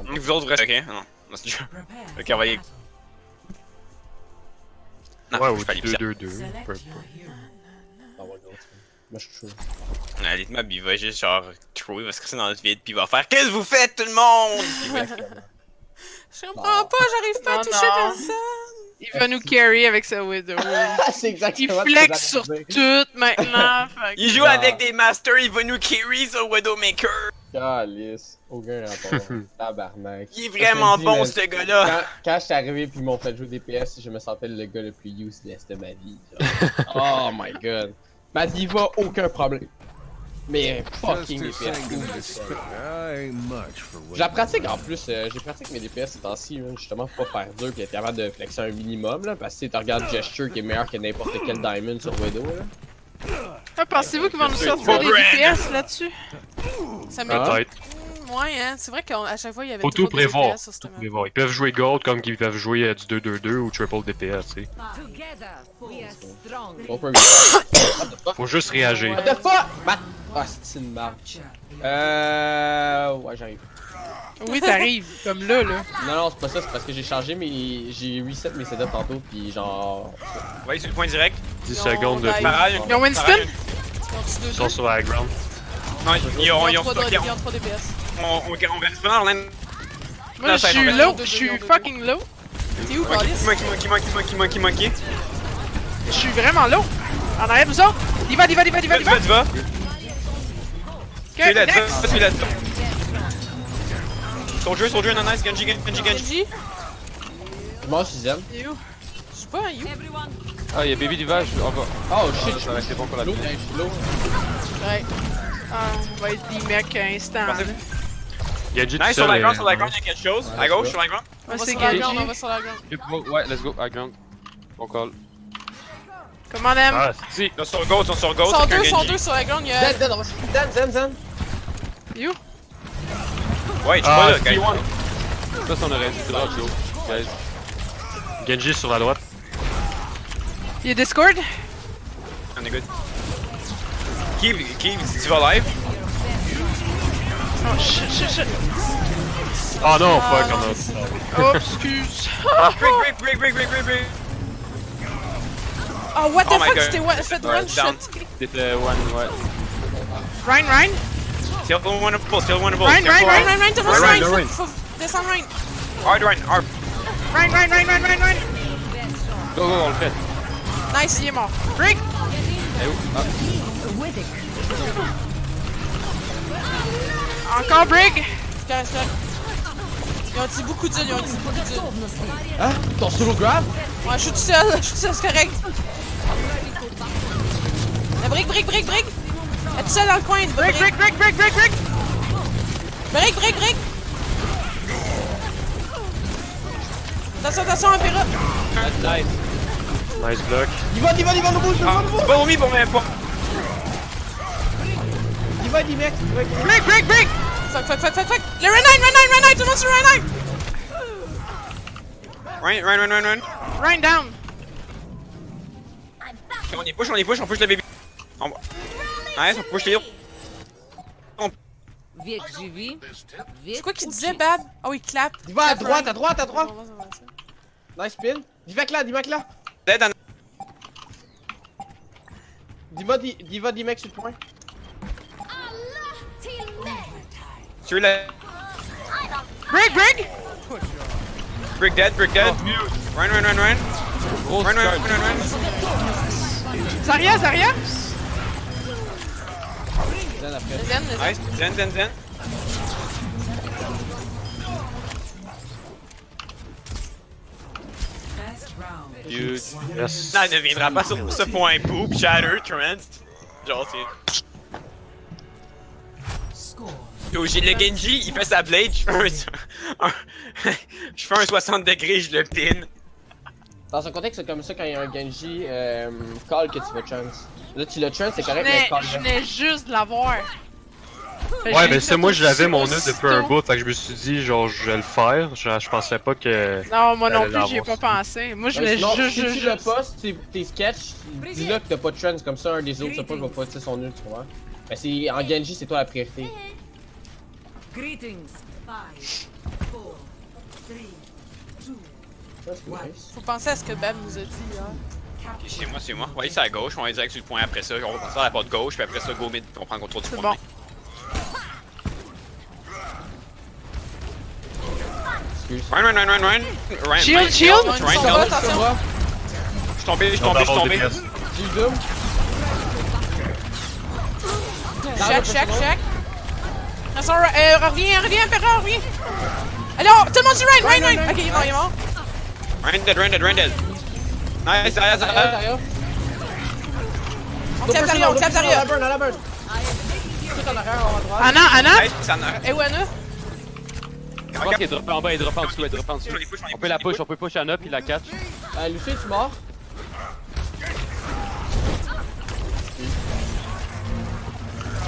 Vous autres, restez, ok? Non, non c'est dur. Ok, on va y... Non, Ouais, je ou suis pas du allé 2-2-2, peu importe. Ah ouais, gros, moi je suis chaud. Allez, Mab, il va juste genre trop, il va se crisser dans le vide, puis il va faire qu'est-ce que vous faites tout le monde? Puis il va être comme... Je comprends pas, j'arrive pas à toucher personne! Il va nous carry avec sa Widow. C'est Il exactement flex sur tout maintenant. Fait que- Il joue avec des masters, il va nous carry sur Widowmaker! Calice, aucun rapport. Tabarnak. Il est vraiment Je te bon dis, ce gars-là! Quand je suis arrivé puis ils m'ont fait jouer des PS, je me sentais le gars le plus useless de ma vie. Genre. Oh my god. Ma diva, aucun problème. Mais fucking DPS. Je la pratique en plus, j'ai pratiqué mes DPS ces temps-ci, justement pour pas faire dur pis être capable de flexer un minimum là, parce que tu regardes Gesture qui est meilleur que n'importe quel Diamond sur Widow là. Ah, pensez-vous qu'ils vont nous sortir des DPS là-dessus? Ça m'étonne. Peut-être. Ouais, hein, c'est vrai qu'à chaque fois il y avait Faut trop tout de prévoir. DPS sur cette Tout map. prévoir. Ils peuvent jouer Gold comme qu'ils peuvent jouer du 2-2-2 ou triple DPS, tu sais. On peut What the fuck? Faut juste réagir. What the fuck? Ah, c'est une marque. Ouais, j'arrive. Oui, t'arrives, comme là. Non, c'est pas ça, c'est parce que j'ai changé mes. J'ai reset mes setups tantôt, pis genre. Ouais, c'est le point direct. 10 Ils ont secondes de live. plus. Pareil. Ils ont Winston? Ils sont sur la ground. Non, ils ont 3 stocké. DPS. On reste pas dans la même. Moi, Non, je ça, suis on va- low, je suis fucking low. T'es où, Monkey, Calis? monkey. Je suis vraiment low. En arrière de vous autres. Diva. Tu vas. Tu es Ok, là, next. tu es là. Soldier, non, nice, Genji. Genji? Je mange 6ème. Il est où? Je sais pas, il est où? Ah, il y a Baby Divage, on va. Oh shit, je Ça va être bon pour la low, vie. je suis low. Ouais. Ah, on va être des mecs instant. Parfait. là. Genji tout Nice, sur seul. la ground, il y a quelque chose. À gauche, sur la ground. On va c'est sur la Genji. ground, on va sur la ground. Ouais, let's go, high ground. Bon call. Comment on aime? Ah, si. Ils sont sur gauche, Ils sont c'est deux, un sont Genji. deux sur la ground, il y a... Zen, on va se Zen. You? Ouais, je suis pas là, guys. Ça, c'est on aurait dû drop l'eau. Guys. Genji sur la droite. Il y a Discord? On est good. Keep, tu vas live? Oh shit. Ah non, fuck, on a. Oh, excuse. Break. Oh, what the Oh my fuck, God. c'était fait Ouais, one down. shot. C'était one, ouais. Ryan. Still winnable. Ryan, Ryan, tout le monde Ryan, Ryan, faut descendre Ryan. Hard Ryan. Ryan. Go, on le fait. Nice, Il est mort. Break. Eh où? Ah, Encore break. c'est correct. Ils ont dit beaucoup d'unes, Hein? Ton solo grab? Ouais, je suis tout seul, c'est correct. Mais brick. Elle est tout seul dans le coin, il Break. Brick. Attention, Impera. Nice. Nice block. Il va, le bouge, Pas vomi pour mes pas. Il va, mec. Break. Fuck. Le Run 9, tout le monde sur Run 9. Ryan. Ryan down. On y push, on push le baby. Nice, on push les autres. C'est quoi qu'il disait, Bab? Oh, il clap. Il va à droite. Bon, Nice spin. Divac là. Dead and... Diva, D-Mac sur le point. Sur la... Break. Brick dead. Ryan. grosse Run. Zarya. Zen après. Zen. Nice, Zen. Huge. Yes. Non, il ne viendra pas sur ce point poop, Shatter, Trent. Genre, c'est... Yo, j'ai le Genji, il fait sa blade, je fais un 60 degrés, je le pin. Dans un contexte comme ça, quand il y a un Genji, call que tu vas chance. Là, tu l'as chance, c'est correct, mais Mais call. je venais juste de l'avoir. Ouais, mais c'est moi, je l'avais mon œuf aussitôt. depuis un bout, fait que je me suis dit, genre, je vais le faire. Je pensais pas que. Non, moi non J'allais plus, j'y ai pas l'avoir. pensé. Moi, je Ouais, voulais sinon, juste. si tu le postes, tes sketchs, dis-le que t'as pas de trends, comme ça un des autres support va pas tirer son nœud, tu vois. Mais c'est en Genji, c'est toi la priorité. Greetings. 5, Ça, c'est nice. Faut penser à ce que Bab nous a dit hier. Ok, c'est moi. Ouais, c'est à gauche, on va direct sur le point après ça. On va passer à la porte gauche, puis après ça, go mid, puis on prend le contrôle du C'est point. bon. Excuse. Run. Shield, shield. Ils ont une Ryan, sombra, Ryan. attention. Je suis tombé. J'ai Doom. Check. Attention, reviens, Ferra, reviens. Alors, tout le monde dit Ryan. Ok, il est mort. Run dead. Nice, Derrière. On tape derrière. À la burn. Tout en arrière, en droite. Anna. Nice, ça en a. Et où Anna? Je pense qu'il est droppé en bas, il est droppé en dessous, On peut la push, on peut push Anna puis la catch. Lucie, tu mort?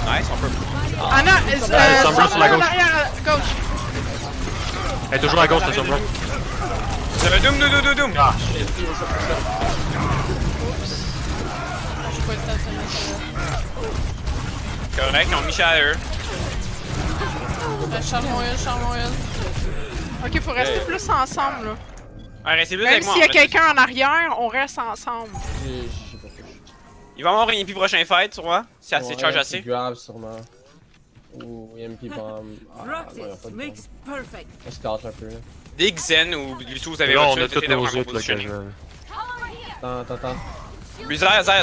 Nice, on peut. Anna, Sombra sur la gauche. arrière, gauche. Elle est toujours à gauche, la Sombra. Doom. Ah, J'ai pas le temps de se mettre. Correct, ils ont mis à eux. Charge mon heal. Ok, faut rester plus ensemble là. Ouais, restez plus Même avec moi. s'il y a en fait. quelqu'un en arrière, on reste ensemble. J'ai pas fait. Il va y avoir une EP prochain fight, tu vois. Si assez de charge Ouais, assez. c'est grave, sûrement. Ou MP bomb. Ah, non, Practice y a pas de bomb. makes perfect. On se cache un peu là. Big Zen ou Lusso, vous avez là, on votre a tuile, toutes essayez nos d'avoir un autres, là, positioning. quasiment. Attends. Lui, Zarya. Arrière.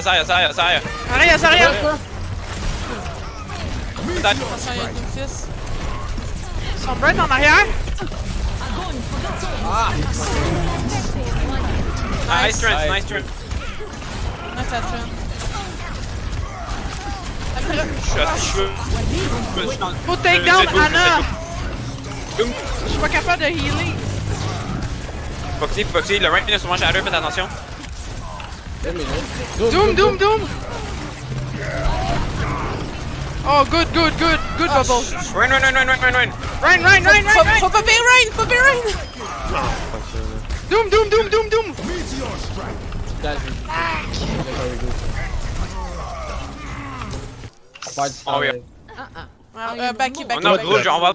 Attention, il y a une fils. Son bird en arrière. Nice turn. Nice la turn. Faut take down Anna. Doom. Je suis pas capable de healer. Foxy, le rank est sûrement shadow, faites attention. 2 minutes. Doom. Oh, good, Bubble. Run. Run. Faut popper Ryan. Doom. Oh, oui. Backy. On a gros, genre, on va.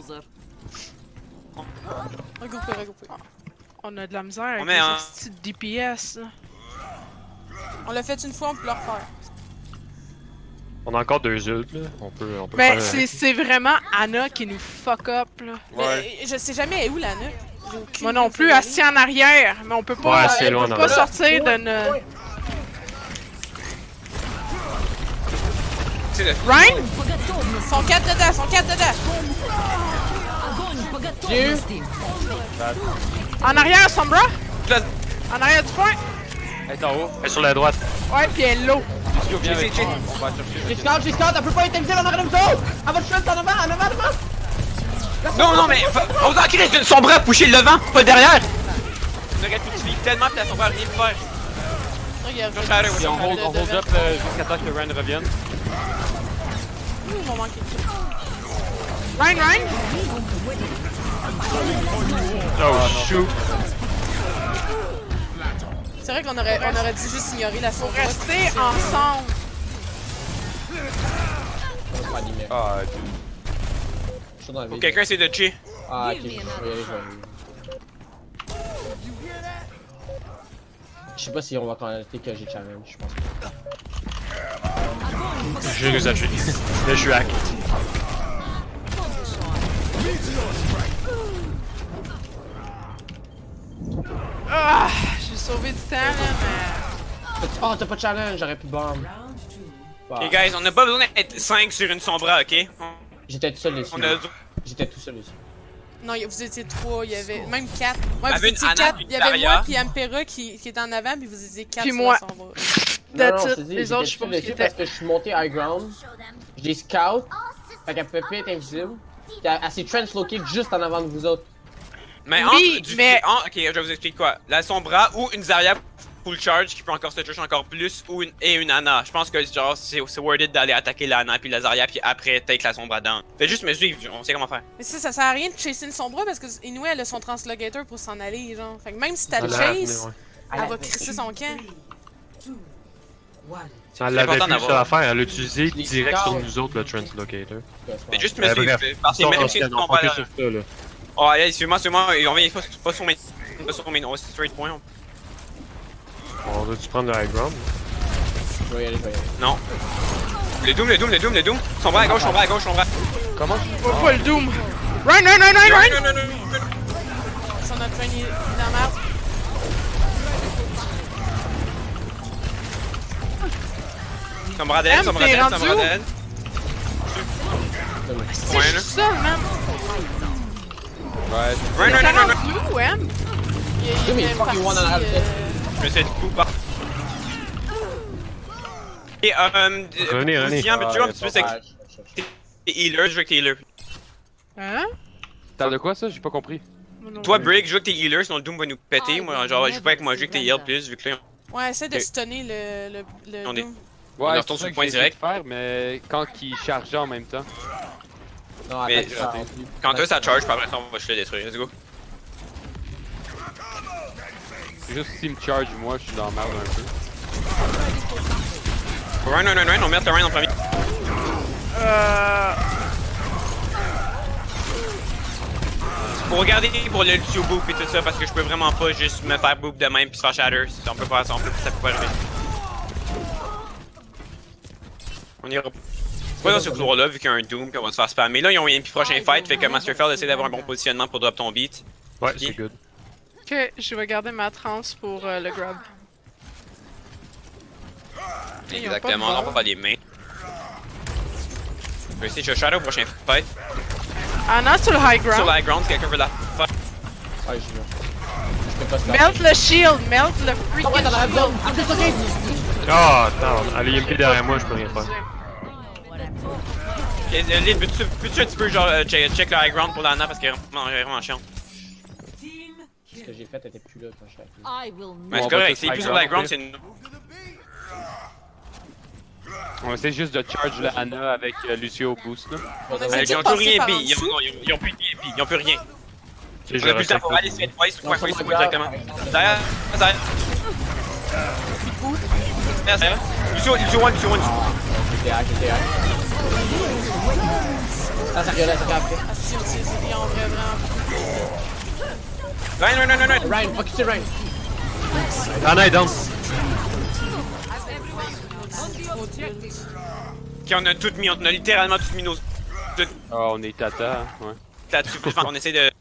Regroupez. On a de la misère avec On met les un- hosties de DPS. Là. On l'a fait une fois, on peut le refaire. On a encore 2 ults, là. On peut Mais faire... c'est vraiment Anna qui nous fuck up là. Ouais. Mais je sais jamais elle est où la nuque. J'ai aucune Moi non idée plus, où elle est. assis en arrière, mais on peut pas, Ouais, c'est loin, on peut en pas arrière. sortir de nos... C'est le. Ryan? Sont 4 dedans. J'ai eu. En arrière, Sombra? Là. En arrière du point? Elle est en haut. Elle est sur la droite. Ouais, pis elle est low. Lucio, viens avec J'ai- moi. On va chercher. J'ai scout, elle peut pas être invisible en arrière de nous autres! Elle va te shot en avant! Non, mais. On a créé une sombre à pusher le devant, pas derrière. On aurait pu tuer tellement, puis la sombre a rien pu faire. Regarde. Shadow, Puis on hold up jusqu'à temps que Rand revienne. Ils vont manquer de tout. Ryan? Oh, shoot. C'est vrai qu'on aurait dû juste ignorer la Faut sombra. rester ensemble. Ah, Je suis dans la Faut ville. quelqu'un essaie de tuer. Ah, ok, je vais y aller. Je sais pas si on va commenter que j'ai challenge, je pense pas. J'ai usagé. Là, je suis hack. Ah, j'ai sauvé du temps là, mais... Oh, t'as pas de challenge, j'aurais pu bomb. Ok, guys, on a pas besoin d'être 5 sur une sombra, ok? J'étais tout seul dessus. On a. J'étais tout seul dessus. Non, vous étiez 3, il y avait même 4. Ouais, Il y vous avait une étiez Anna, 4. puis Il y avait Zarya. moi puis Ampera qui était en avant, puis vous étiez 4 Puis sur moi. la sombra. That's je it. te dis, Les autres, je j'étais sais pas tout où dessus ils parce étaient. que je suis monté high ground. J'ai scout. Fait qu'elle peut pas être invisible. Puis elle s'est transloquée juste en avant de vous autres. Mais Oui, entre du mais- ok, je vais vous expliquer quoi. La sombra ou une Zarya full charge qui peut encore se toucher encore plus ou une Anna. Je pense que genre c'est worded d'aller attaquer la Anna puis la Zarya puis après take la sombra down. Faites juste me suivre, on sait comment faire. Mais ça sert à rien de chasser une sombra parce que Inoue elle a son translocator pour s'en aller, genre. Fait que même si t'as le chase, elle va crisser son camp. Elle l'avait important plus d'avoir. sur l'affaire, elle l'a utilisé Les direct sur scouts. nous autres, le translocator. Faites juste me Bref, suivre. Parce que même si tu on combats focus là. sur ça, là. Oh, allez, suis-moi, on vient pas sur main. Pas sur main, on va straight point. On doit-tu prendre le high ground? Je vais y aller. Non. Le Doom. Son bras à gauche. Comment? Je vois pas le Doom. Run! Non. Son notre train, il est dans la merde. Son bras dead. t'es rendu où? C'est Ouais, juste ça, man. Ouais. Run. T'es rendu où, M? Il mais est fuck you, one and a half dead. Je me suis fait coup par. Et Revenez. Viens, mais tu vois un petit peu, c'est que Ouais, t'es healer, je veux que t'es healer. Hein? T'as de quoi ça? J'ai pas compris. Toi, Brick, je veux que t'es healer, sinon le Doom va nous péter. Moi, genre, je joue pas avec moi, je veux que t'es heal plus, vu que là, Ouais, essaie de Ok. stunner le On est- Doom. On Ouais, retourne sur c'est ça le que point j'ai essayé direct. de faire, mais quand il chargeait en même temps. Non, Mais- attends, ça rentre plus. quand toi ça charge, puis après ça, on va juste le détruire. Let's go. C'est juste s'il me charge, moi, je suis dans la merde un peu. Run, on met le Ryan en premier. Faut regarder pour le Lucio boop et tout ça, parce que je peux vraiment pas juste me faire boop de même puis se faire shatter. On peut pas, ça peut pas arriver. On ira pas dans ce couloir-là, vu qu'il y a un Doom, puis on va se faire spammer. Là, ils ont un prochain fight, fait que Masterfell essaie d'avoir un bon positionnement pour drop ton beat. Ouais, c'est good. Ok, je vais garder ma transe pour le grab. Ils ont Exactement, pas de on va pas les mains. Je vais essayer de shatter au prochain fight. Anna sur le high Sur ground. la ground, si quelqu'un veut la fight. Ouais, j'y vais. Je peux pas se Melt le shield, melt le freaking Ouais, dans la shield. zone. Ah, c'est ok. Ah, attends, allez, MP derrière moi, je peux rien faire. Lynn, peux-tu un petit peu genre check le high ground pour la Anna parce qu'elle est vraiment chiante. Ce que j'ai fait était plus là quand je suis arrivé. Mais on c'est va correct, tous c'est high plus sur la ground, ground, c'est une. On essaie juste de charge la Anna avec Lucio au boost là. On essaie Ils ont de toujours passer rien par en B, ils dessous. ont plus de B, ils ont plus rien. Tu sais, On a plus le temps pour aller se faire sur point directement. Derrière, derrière. Lucio, one. J'étais hack. Ah, ça regarde après. Ah, si, on utilise les lions vraiment. Ryan. Ryan, fuck c'est Ryan. Anna est down. Ok, on a tout mis, on a littéralement tout mis nos. Ah, on est tata, ouais. Là-dessus, on essaie de.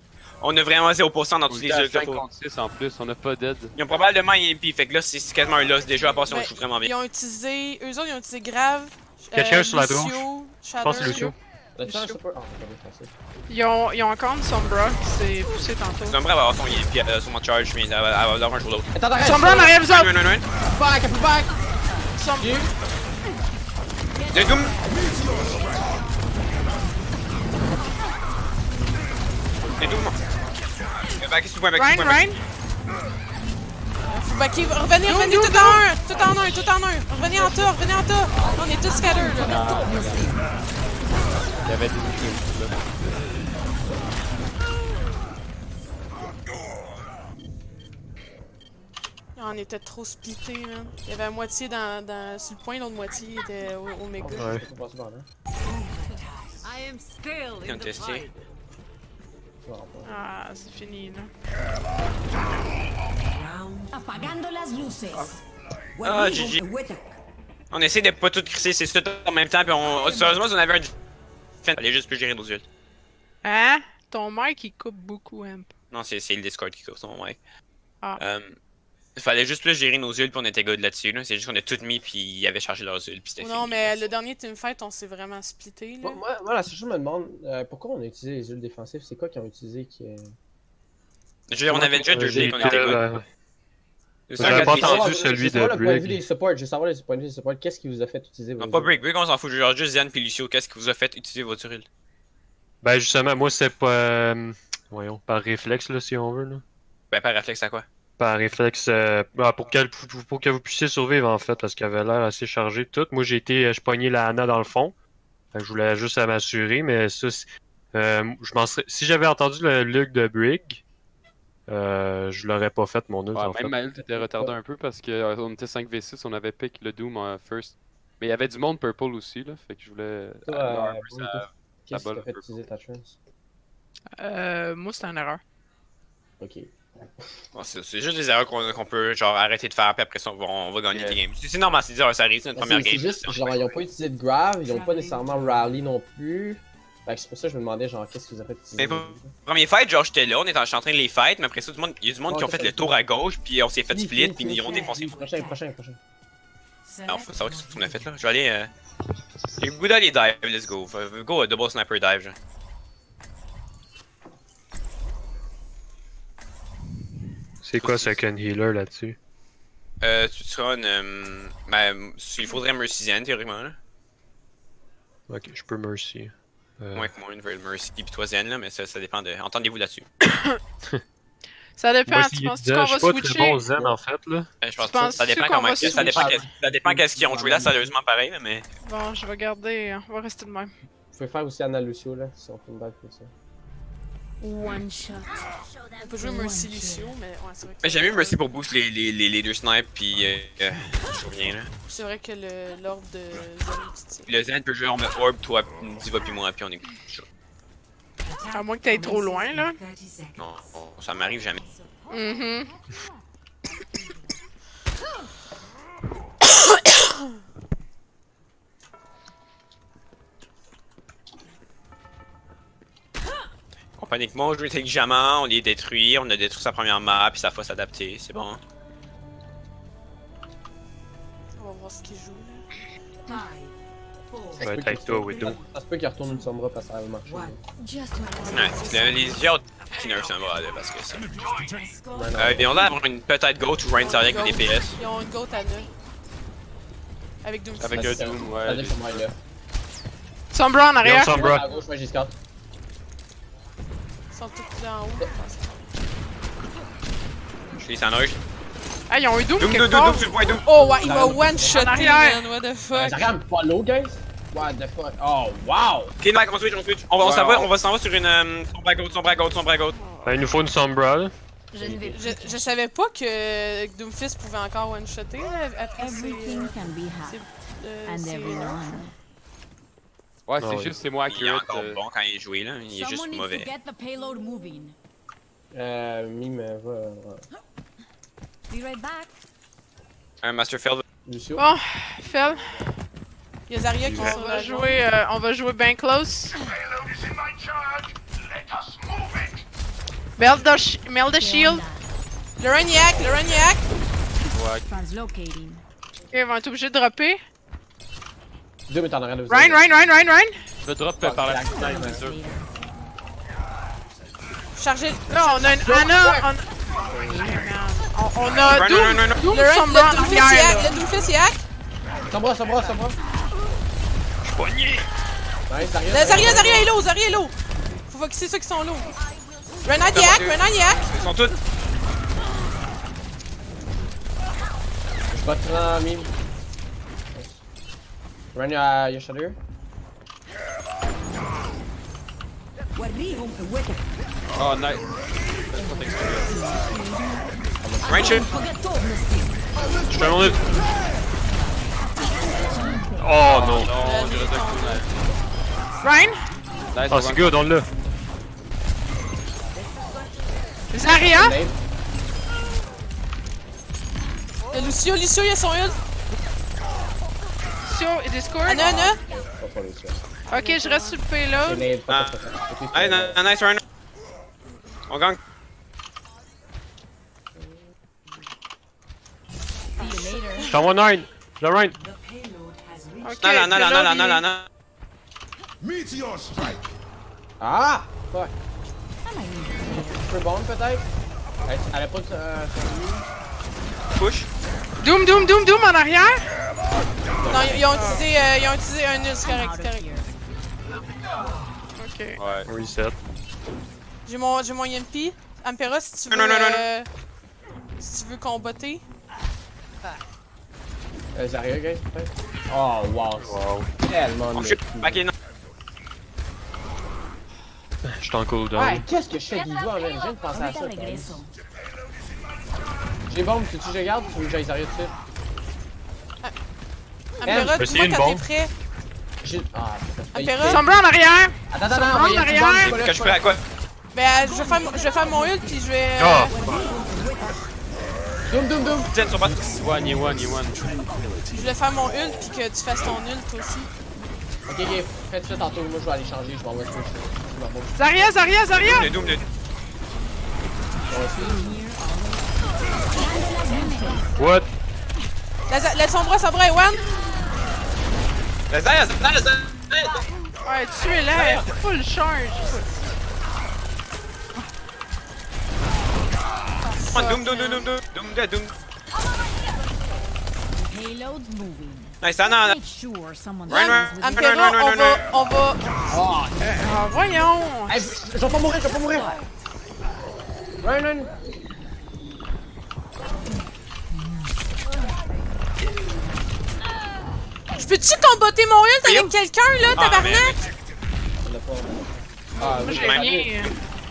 On a vraiment 0% dans On tous est les à jeux. 5 contre 6 en plus, on a pas d'aide. Ils ont probablement un MP, fait que là, c'est quasiment un loss déjà, à part si on Ben, joue vraiment bien. Eux autres, ils ont utilisé Grave. Quelqu'un sur la Lucio, gauche. Je pense que c'est Lucio. T'as-tu un support? Ah, c'est pas Ils ont encore une Sombra qui s'est poussée tantôt. Sombra va avoir son MP sur mon charge, mais elle va avoir un jour l'autre. Attends, arrête! Sombra en arrière, vous autres! Run. Back, I back! Sombra. Le Doom! Le Doom! Back sur point, Ryan! Faut backer. Revenez tout en un. Revenez en tas. On est tous scatter, là. Il y avait des trucs là. On était trop splittés, man. Il y avait la moitié sur le point, l'autre moitié était au méga. Ouais. Faut passer par là. Contesté. Ah, c'est fini, là. Apagando las luces. Ah, GG. On essaie de pas tout crisser, c'est tout en même temps, puis sérieusement, si on avait un. Fallait juste plus gérer nos yeux. Hein? Ton mic, il coupe beaucoup, Amp. Non, c'est le Discord qui coupe son mic. Ah. Fallait juste plus gérer nos yeux, puis on était good là-dessus. Là. C'est juste qu'on a tout mis, puis ils avaient chargé leurs yeux, puis c'était Non, fini. mais le dernier teamfight, on s'est vraiment splitté, là. Moi, la seule chose que je me demande, pourquoi on a utilisé les huiles défensives? C'est quoi qu'ils ont utilisé qui est. Je veux dire, on avait déjà deux J'ai dés qu'on était good. C'est ça, J'avais pas quatre entendu pieces. celui Je veux savoir de le point de vue Brig. des supports, je veux savoir le point de vue des supports. Qu'est-ce qui vous a fait utiliser vos Non, pas huiles? Brick, on s'en fout. Genre juste Yann puis Lucio, qu'est-ce qui vous a fait utiliser votre huile? Ben justement, moi c'est pas... voyons, par réflexe là si on veut là. Ben, par réflexe à quoi? Par réflexe, pour que vous puissiez survivre en fait, parce qu'elle avait l'air assez chargée de tout. Moi j'ai été, je pognais la Anna dans le fond. Fait que je voulais juste à m'assurer, mais ça, je m'en serais... Si j'avais entendu le look de Brig, je l'aurais pas fait mon ult en Ouais, fait. même Maël t'étais retardé un peu parce que on était 5v6, on avait pick le Doom first. Mais il y avait du monde purple aussi là, fait que je voulais. Toi, avoir un peu Brig, sa- Qu'est-ce qui bol t'a fait un peu. utiliser ta chance? Moi, c'est une erreur. Ok. Bon, c'est juste des erreurs qu'on peut genre arrêter de faire, puis après ça, on va gagner des games. C'est normal, c'est des erreurs, ça arrive, c'est notre première C'est game. juste, genre, ils ont pas utilisé de grave, ils ont pas nécessairement rally non plus. Fait que c'est pour ça que je me demandais, genre, qu'est-ce que vous avez fait utiliser. Mais premier fight, genre, j'étais là, j'étais en train de les fight, mais après ça, il y a du monde qui ont fait le tour à gauche, puis on s'est fait split, puis ils ont défoncé. Prochain. Alors, faut savoir ce qu'on a fait là. Je vais aller. J'ai le goût d'aller dive, let's go. Go, double sniper dive, genre. C'est quoi second healer là-dessus? Tu seras une. Ben, il faudrait Mercy Zen, théoriquement, là. Ok, je peux mercy. Moins que moi, une veut Mercy, pis toi Zen, là, mais ça dépend de. Entendez-vous là-dessus. Ça dépend, Moi, tu penses-tu qu'on je va suis pas très switcher? bon zen en fait là. Je pense Tu que penses-tu ça dépend qu'on comment. va Ça dépend qu'est-ce qu'ils ont joué là, sérieusement pareil, là, mais. Bon, je vais garder, on va rester de même. Vous pouvez faire aussi Anna Lucio, là, si on fait une dive comme ça. One shot. On peut jouer Mercy Lucio, mais ouais, c'est vrai que. Mais j'aime mieux Mercy pour boost les deux snipes, pis je reviens là. C'est vrai que l'ordre de Zen Puis le Zen peut jouer en mode orb, toi, Diva, pis moi, pis on est chaud. À moins que t'ailles trop loin, là. Non, ça m'arrive jamais. Mhm. Paniquement, on joue intelligemment, on les détruit, on a détruit sa première map, puis ça faut s'adapter, c'est bon. On va voir ce qu'il joue là. Je vais être avec toi, Widow. Ça se peut qu'il retourne une Sombra parce que ça va marcher. Just one. Ouais, les autres qui nerfent ça va, là, parce que ça. Et on a avoir une peut-être Goat ou Rain Zarya avec des DPS. Ils ont une goat à 9. Avec Doom. Avec un Doom, ouais. Allez, pour moi, là. Sombra en arrière. Yo, Sombra. À gauche, ouais, j'ai scout. Ils sont tous là en haut. Je les sandwich. Ah, ils ont un Doom Doom, quelque Doom, part. Doom, sur le point Doom. Oh ouais, il m'a En one-shoté, arrière. man, what the fuck. Zarya me follow, guys. What the fuck. Oh, wow. Ok, on switch, on switch. On s'en va sur une sombre à gauche. Il nous faut une Sombra là. Je ne vais Je savais pas que Doomfist pouvait encore one-shotter là, après Everything can be c'est had and c'est everyone. Ouais, Ah c'est ouais. juste, c'est moi Il est accurate. encore bon quand il est joué là, il est juste Someone needs mauvais. to get the payload moving. Mime, va. Be right back. Un Masterfield. Lucio. Bon, Phil, Il y a Zarya qui est sur la on va jouer bien close. Meld the shield. Le Ragnac, le Ragnac. Translocating. Ok, ils vont être obligés de dropper. Deux, mais t'en arrière de vous. Ryan. Je le drop par la fenêtre, c'est sûr. Chargé. Là, on a une Anna. On a Doom. Doom Le Sombra en Doomfist arrière. yak, là. le Doomfist yak. Sombra. Je suis poigné. Nice, Zarya. Zarya est low. Faut focuser ceux qui sont low. Renard yak. Ils sont tous. Je vais te prendre mime. Run your shadow. Oh, nice. Rain shield. Je fais mon ult. Oh non. Non, j'ai resté avec Ryan. Nice, Ah c'est good, on l'a. Zarya. Nade. Lucio, il a son ult. Sur Discord. Anna. Pas Lucio. Ok, je reste sur le payload. C'est Nade, pas. Allez, nice run. On gagne. J'envoie 9. Le Ryan. Ok, Non. Ah! Fuck. Un peu bon, peut-être? Elle a pas de. Push. Doom en arrière. Non, ils ont utilisé un ult, c'est correct. Ok. Ouais. Reset. J'ai mon EMP. Ampera, si tu veux. Non. Si tu veux combotter. Zarya, guys, peut-être? Oh, wow. Tellement Oh de. shit. Ok, non. Je suis en cooldown. Ouais, qu'est-ce que je fais d'Iva, man? Je viens de penser à ça. Ahorita regreso. J'ai bombe, tu veux que je garde ou tu veux que j'aille Zarya tout de suite? Ampera, peux essayer dis-moi une quand t'es bombe. prêt. J'ai. Ah, putain. Ampera. Sombra en arrière. Attends, Sombra en envoyez une arrière. bombe, Que je peux à quoi? Ben, je vais faire mon ult puis je vais. Ah! Doom. Zen sur bot. Il one. Je vais faire mon ult puis que tu fasses ton ult toi aussi. Ok, faites ça tantôt. Moi, je vais aller changer. Je m'en vais switch. Je m'en vais. Zarya! Le Doom, le What? La Sombra est one. La Zarya. Ouais, tuez-la, full charge. Doom. Payload's moving. Nice, Ana. Make sure someone's Run. Ampera, on va. Ah, voyons. Hey, je vais pas mourir. Run. Je peux-tu comboter mon ult avec quelqu'un là, tabarnak? Ah, Moi, j'ai Ouais. rien.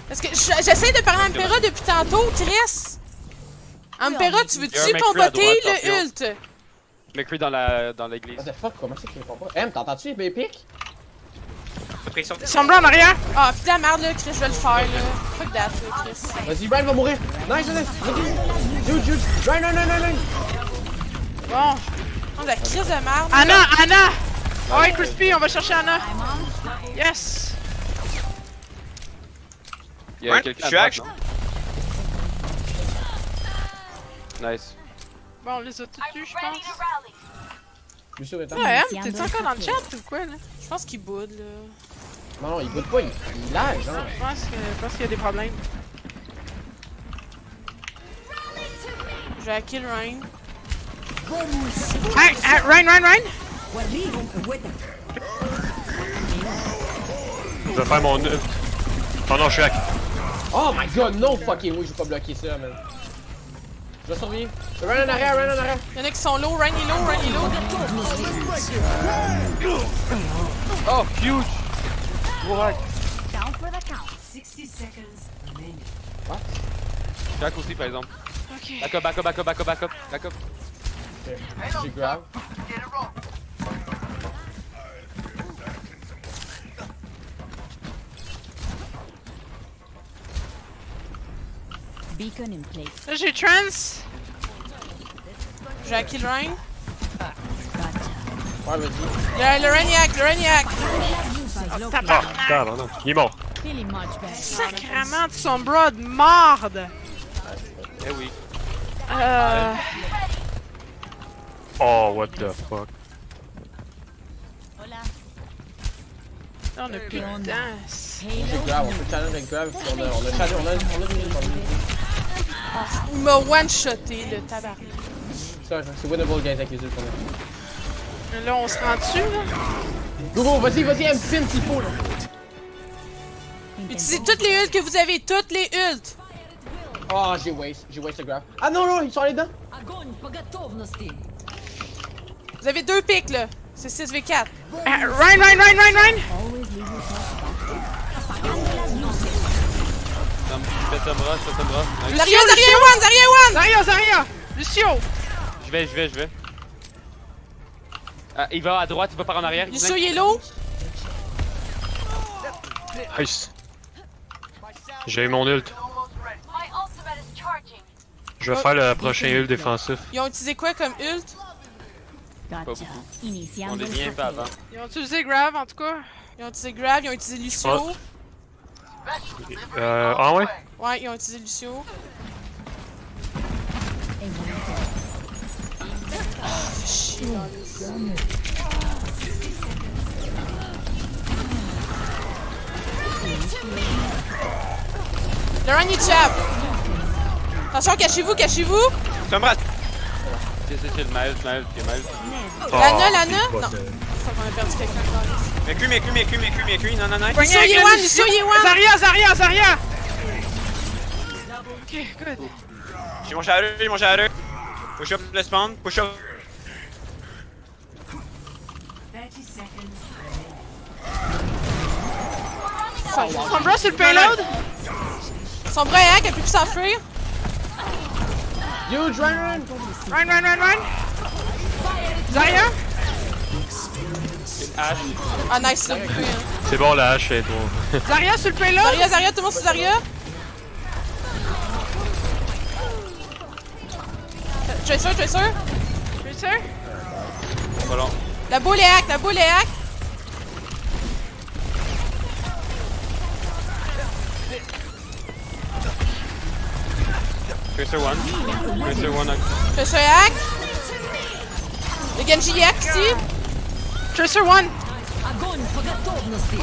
Parce que j'essaie de parler à Ampera depuis tantôt, Chris. Ampera, tu Il y a un veux-tu McCree à comboter droite, le ult? McCree dans l'église. What the fuck, comment c'est qu'il répond pas? T'entends-tu les pics? Pression. Semblant en arrière. Ah, putain, merde là, Chris, je vais le faire là. Fuck that, là, Chris. Vas-y, Brian va mourir! Nice! Jude! Run! Bon. Oh, la crise de merde. Anna! Ouais, Crispy, on va chercher Anna. Yes! Il y a Ouais, quelqu'un je à suis droite, action. non? Nice. Bon, on les a tous tués, je pense. Lucio, attends. Ouais, t'es encore dans le chat ou quoi, là? Je pense qu'il boude là. Non, il boude pas, il lag, genre. Je pense qu'il y a des problèmes. Je vais kill Ryan. Hey, Ryan! Je vais faire mon ult. Oh non, je suis hack. Oh my god, no fucking way, je vais pas bloquer ça, man. Je vais survivre. Run en arrière! Y'en a qui sont low, Ryan est low. Oh, huge! Down for the count. 60 seconds remaining. Jack aussi, par exemple. Ok. Backup. J'ai grave. Beacon in place. Là, j'ai trans. Je vais kill Ryan. Ouais, vas-y. Le Raniac. Use as Ah, tabarnak. Il est mort. feeling much better. Sacrement de son bras de marde. Eh oui. Oh, what the fuck. Là, on a plus de temps. J'ai grave, on peut challenge avec grave. On a challenge, on a des minutes. Il m'a one-shoté le tabarnak. C'est winnable, guys, avec les yeux qu'on a. Là, on se rend dessus, là. Go, vas-y, M, pin s'il faut, là. Utilisez toutes les ults que vous avez, toutes les ults. Oh, j'ai waste le grave. Ah non, ils sont allés dedans. Vous avez 2 pics là. C'est 6v4. Ryan! Always leave yourself Fais Tomra. Nice. Zarya one. Zarya! Lucio! Je vais. Ah, il va à droite, il va par en arrière. Lucio il est low. Nice. J'ai eu mon ult. Je vais faire le prochain ult défensif. Ils ont utilisé quoi comme ult? Gotcha. beaucoup. On Iniciando les vient pas avant. Ils ont utilisé Grave, en tout cas. Ils ont utilisé Grave, ils ont utilisé Lucio. Oh. Ah ouais? Ouais, ils ont utilisé Lucio. Le run il chap. Attention, cachez-vous. Tomra. C'est le Miles. Lana. Oh, Non. Fuck, on a perdu quelqu'un. McCree. Non. Lucio il est one. Zarya! Ok, good. J'ai mon shadow. Push up le spawn. Push up. 30 seconds. Son bras sur le payload. Son bras est hack, elle peut plus s'enfuir. Huge, run! Run! Zarya! Ash. Ah nice, ça a coupé, hein. C'est bon, la hache est toi. Zarya sur le payload! Zarya, Zarya, tout le monde sur Zarya! Tracer, Tracer! Tracer? Pas long. La boule est hack, la boule est hack! Tracer 1. Tracer 1. Tracer est hack! Le Genji est hack ici! Tracer 1! Огонь по готовности.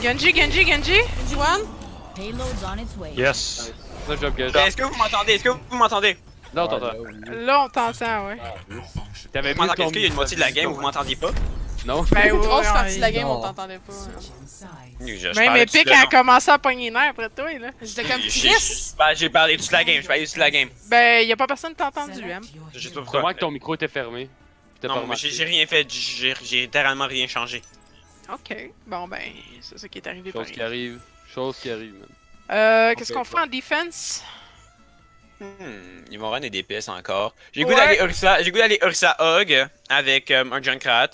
Genji, Genji, Genji! Genji one! Payload's on its way. Yes. Good job, guys. Est-ce que vous m'entendez? Est-ce que vous m'entendez? Non, Ouais, t'entends. là, oui. Là, on t'entend, ouais. T'avais Vous m'entendez? ton Est-ce qu'il y a une moitié de la game où vous m'entendiez pas? Non? Ben Une grosse ouais, partie de la game, non. on t'entendait pas. hein. Sides. Je Même parlais Epic tout le a long. commencé à pogner les nerfs après toi, là. J'étais comme J'ai- Chris! J'ai parlé toute la game, j'ai parlé toute la game. Ben, y'a pas personne qui t'a entendu, hein. Select your Je sais pas hero. pourquoi. Sûrement que ton micro était fermé. Puis t'as pas Non, mais remarqué. j'ai rien fait, j'ai littéralement rien changé. Ok. Bon, ben, c'est ça qui est arrivé. Chose pareil. qui arrive. Chose qui arrive, man. Qu'est-ce qu'on fait en defense? Ils vont run des DPS encore. J'ai Ouais. goût d'aller Ursa Hog avec un Junkrat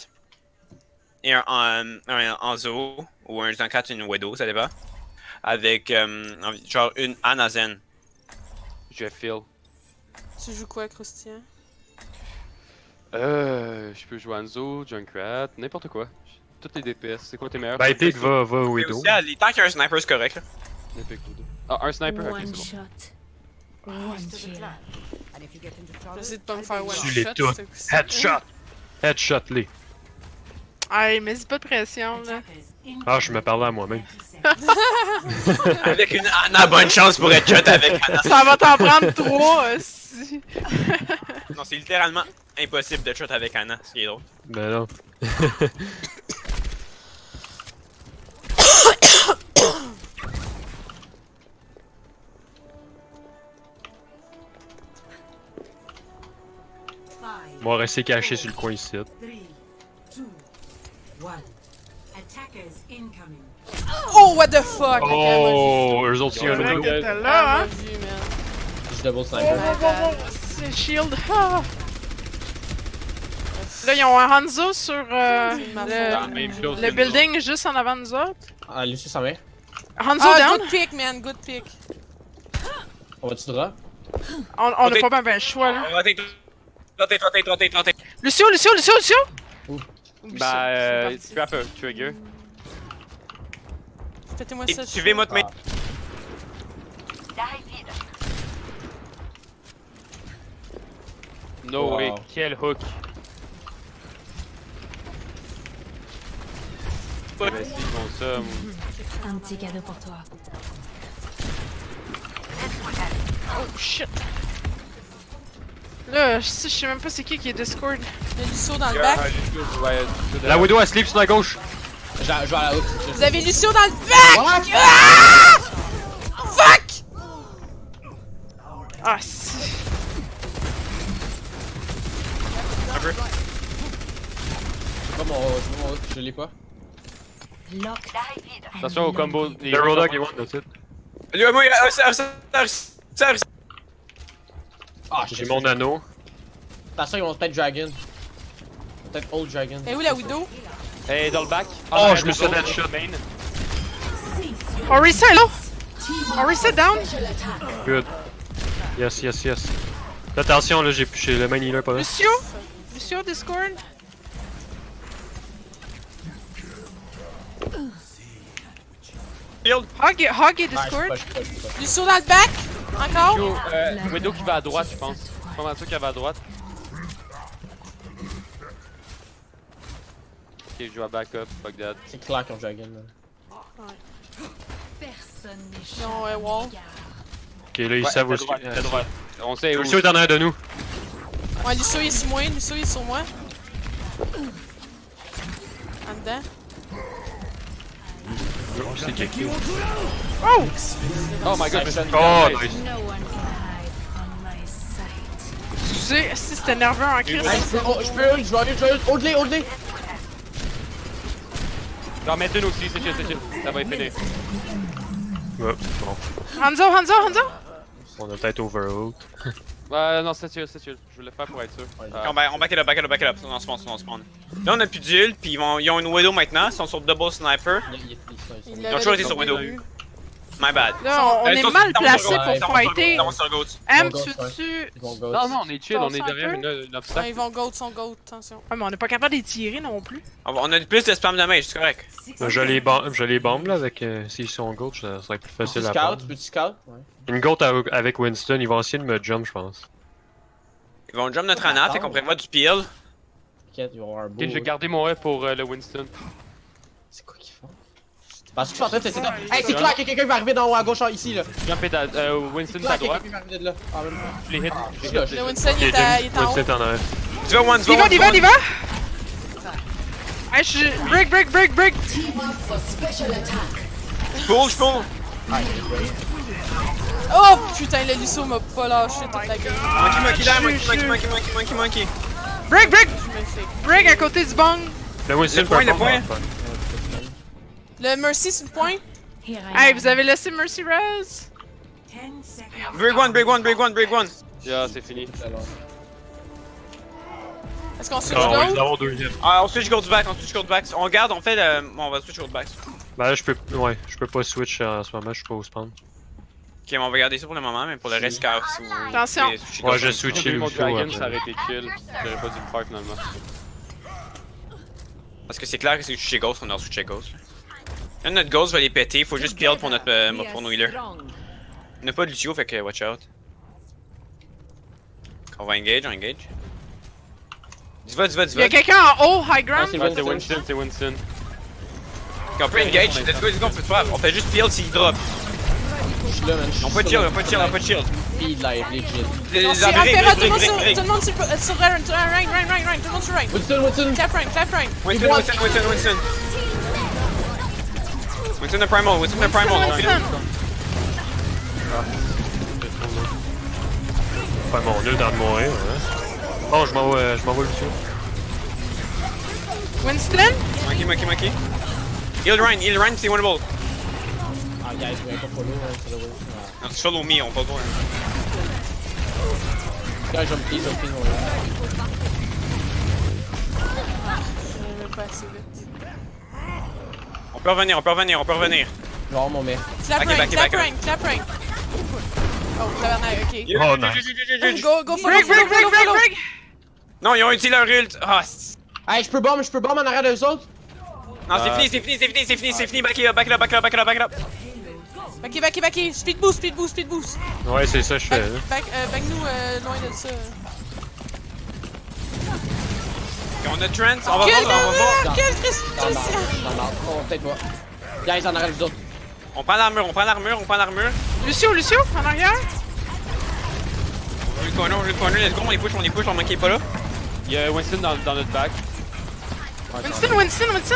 et un Anzo ou un Junkrat et une Widow, ça dépend. Avec genre une Anazen. Je feel. Tu joues quoi, Croustillant? Je peux jouer Anzo, Junkrat, n'importe quoi. Toutes les DPS. C'est quoi tes meilleurs? Ben, Epic va Mais Widow. aussi, tant qu'il y a un sniper, c'est correct. Là. Epic ou deux. Ah, un sniper? Ok, One c'est bon. shot. One kill. J'essaie de pas me faire one Tu les shot. toutes. ce coup-ci. Headshot. Headshot les. Hey, mais dis pas de pression, là. Ah, je me parlais à moi-même. Avec une Ana, bonne chance pour être shot avec Ana. Ça va t'en prendre 3, si. Non, c'est littéralement impossible de shot avec Ana, ce qui est drôle. Ben non. On va rester caché sur le coin ici. 3, 2, 1. Attackers incoming. Oh, what the fuck! Oh, eux autres aussi, C'est un vrai autre. que t'es Ah, là, hein. vu, man. Je double sniper. C'est shield. Ah. Là, ils ont un Hanzo sur Même chose le que building juste en avant de nous autres. Ah, Lucie s'en vient. Hanzo Ah, down. good pick, man, good pick. On va-tu drop? On a pas bien le choix, là. Rotate. Lucio, Lucio, Lucio, Lucio! Ouh. Oublie Bah, ça, c'est scrap a trigger. Faites-moi Et ça. suivez-moi de main. No Wow. way, quel hook. Ouais. Ben, s'ils font ça, Un petit cadeau pour toi. Oh shit! Là, je sais même pas c'est qui est Discord. Il y a Lucio dans le back. ouais, La Widow, elle sleep sur la gauche. Je vais à la haute. Vous avez Lucio dans le back! Ah! Fuck! Ah, si. Je l'ai pas. Locked. Attention au combo. The Roadhog, you want, that's it. Lui, moi, Ursa. Ah, J'ai mon anneau. Attention, ils vont peut-être Dragon. Peut-être Old Dragon. Et où la Widow? Hey, dans le back. Oh, je me suis fait headshot. Main. On reset, là! On reset down! Good. Yes, yes, yes. Attention, là, j'ai le main healer pas là. Lucio? Lucio, Discord? Shield. Hog et Ah, je Discord? suis pas. Lucio dans le back? Encore? Yo, Widow qui va à droite, je pense. Je suis pas mal sûr qu'elle va à droite. Ok, je joue à backup, fuck that. C'est clair qu'ils ont Dragon, là. Personne n'est Ils ont wall. Ok, là, ils savent où est-ce à droite. On sait où. Lucio est en arrière de nous. Ouais, Lucio il est sur moi, Lucio il est sur moi. En dedans. C'est quelqu'un. Oh! Oh my god, je me suis Oh, nice. No one can hide from my sight. Excusez, si c'était nerveux en crise. Hey, je peux ult, je vais ult. Hold-les. J'en mets une aussi, c'est chill. Ça va être fini. Ouais, bon. Hanzo! On a peut-être overhold. Non, c'est chill, c'est chill. Je voulais le faire pour être sûr. On back it up, on spawn. Là, on a plus d'ult, puis ils ont une Widow maintenant, ils sont sur double sniper. Il Ils ont toujours été sur Widow. My bad. Là, on est Sauf mal si t'as placé mon sur- pour fighter. t'as mon sur goat. M, Ils vont tu goat, tu Ils vont go. Non, on est chill, on est Pense un derrière peu. une obstacle. Ils vont goat, son goat, attention. Ouais, mais on est pas capable de les tirer non plus. On a plus de spam damage, c'est correct. Je les bombe là avec s'ils sont goat, ça serait plus facile Petit à scout, prendre. petit scout. Ouais. Une goat avec Winston, ils vont essayer de me jump, je pense. Ils vont jump notre Ana, fait qu'on prévoit du peel. T'inquiète, ils vont avoir un beau. Ok, je vais garder mon E pour le Winston. C'est quoi qu'ils font? Parce que je suis en train de tester. Hey, c'est clair que quelqu'un va arriver d'en haut à gauche, ici là. Jump est Winston C'est à clair que droite. quelqu'un va arriver de là. En même temps. Je les hit. Je suis là, Le Winston, il est en haut. Winston en arrière. Tu vas one, tu Il va, one, il va, one. il va! Hey, je... Break! Push. Oh putain, le Lucio m'a pas lâché toute la game. Monkey. Break! Je me fais. Break à côté du bang! Le Winston Le point, peut le point. pas. Le Mercy, c'est le point. Here I Hey, am. vous avez laissé Mercy Rose? 10 seconds. Break one. Yeah, c'est fini. Est-ce qu'on switch Ah, on va les goat? avoir deuxième. Ah, on switch gold back. On garde, on fait le. Bon, on va switch gold back. Ben là, je peux pas switch en ce moment, je suis pas au spawn. Ok, on va garder ça pour le moment, mais pour le reste, car si vous. Attention. Ouais, je switch J'ai eu mon Lucio dragon, ça après. aurait été chill. J'aurais pas dû le faire finalement. Parce que c'est clair que si vous switchez Ghost, on a switché Ghost. Là, notre Ghost va les péter, faut juste peel pour notre pour nos healers. On n'a pas de Lucio, fait que watch out. On va engage. Dis-va. Il y a quelqu'un en haut, high ground? Ah, C'est Winston, c'est Winston. Ok, on peut engage, let's go, on peut te faire. On fait juste peel s'il drop. Je suis là, man. On peut de shield. Speed live, legit. Les On s'est armées, Impera, tout le monde break. sur Ryan, tout le monde sur Ryan. Winston. Clap Ryan. Winston. Winston the primal. Winston. Pas mon nœud dans le mourir, hein. Oh, je m'envoie Lucio. Winston? Monkey. Heal Ryan, c'est winnable. Ah, guys, je vais pas follow, c'est le way. Non, c'est solo me, on peut pas. Guys, jump please, ouais. Je vais pas assez vite. On peut revenir. Je vais avoir mon mec. Clap Ok, Ryan, back, clap back. Ryan. Oh, tabarnak, ok. Oh, nice. Go, follow. Break! Non, ils ont utilisé leur ult. Ah, Hey, je peux bomb en arrière d'eux autres. non, c'est fini. Back it up. Backy. Speed boost. Ouais, c'est ça que je fais, là. Back nous loin de ça. Ok, on a Trent, on va Quel voir. Quel Dans Christian! l'arbre. Oh, peut-être pas. Guys, en arrière d'eux autres. On prend l'armure. Lucio, en arrière? On joue le corner, let's go, on les push, on manquait pas là. Il y a Winston dans notre back. Winston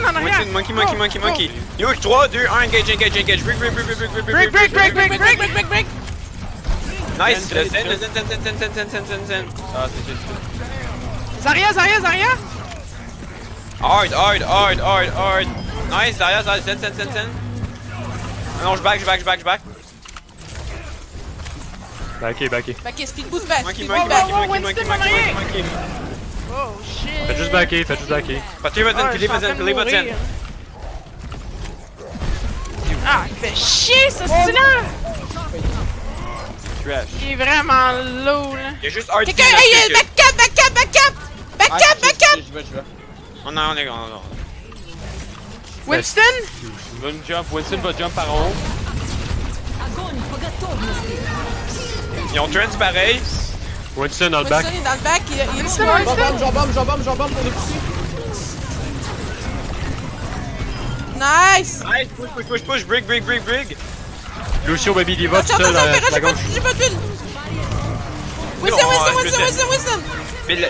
en arrière! Winston, monkey. Yo, 3, 2, 1, engage. Break! Nice, le zen. Ah, c'est chill. Zarya! Hard. Nice, Zarya, zen. Non, je back. Backé. Backy, speed boost back. Monkey. Oh shit! Faites juste backer. Patrie votre Ah, je suis en train de mourir. Ah, il fait chier ce style-là! Trash. Il est vraiment low là. Il y a juste hard. Quelqu'un, hey, back up! Je vais. On est. Winston? Winston va jump par en haut. Ils ont Trent pareil. Winston dans le back. Winston est dans le back, il est Winston, smart. J'en bombe pour les petits. Nice! Nice, push, break. Lucio Baby Diva tout Attends, seul à Impera, la gauche. j'ai pas de bulle! Winston! Mais le...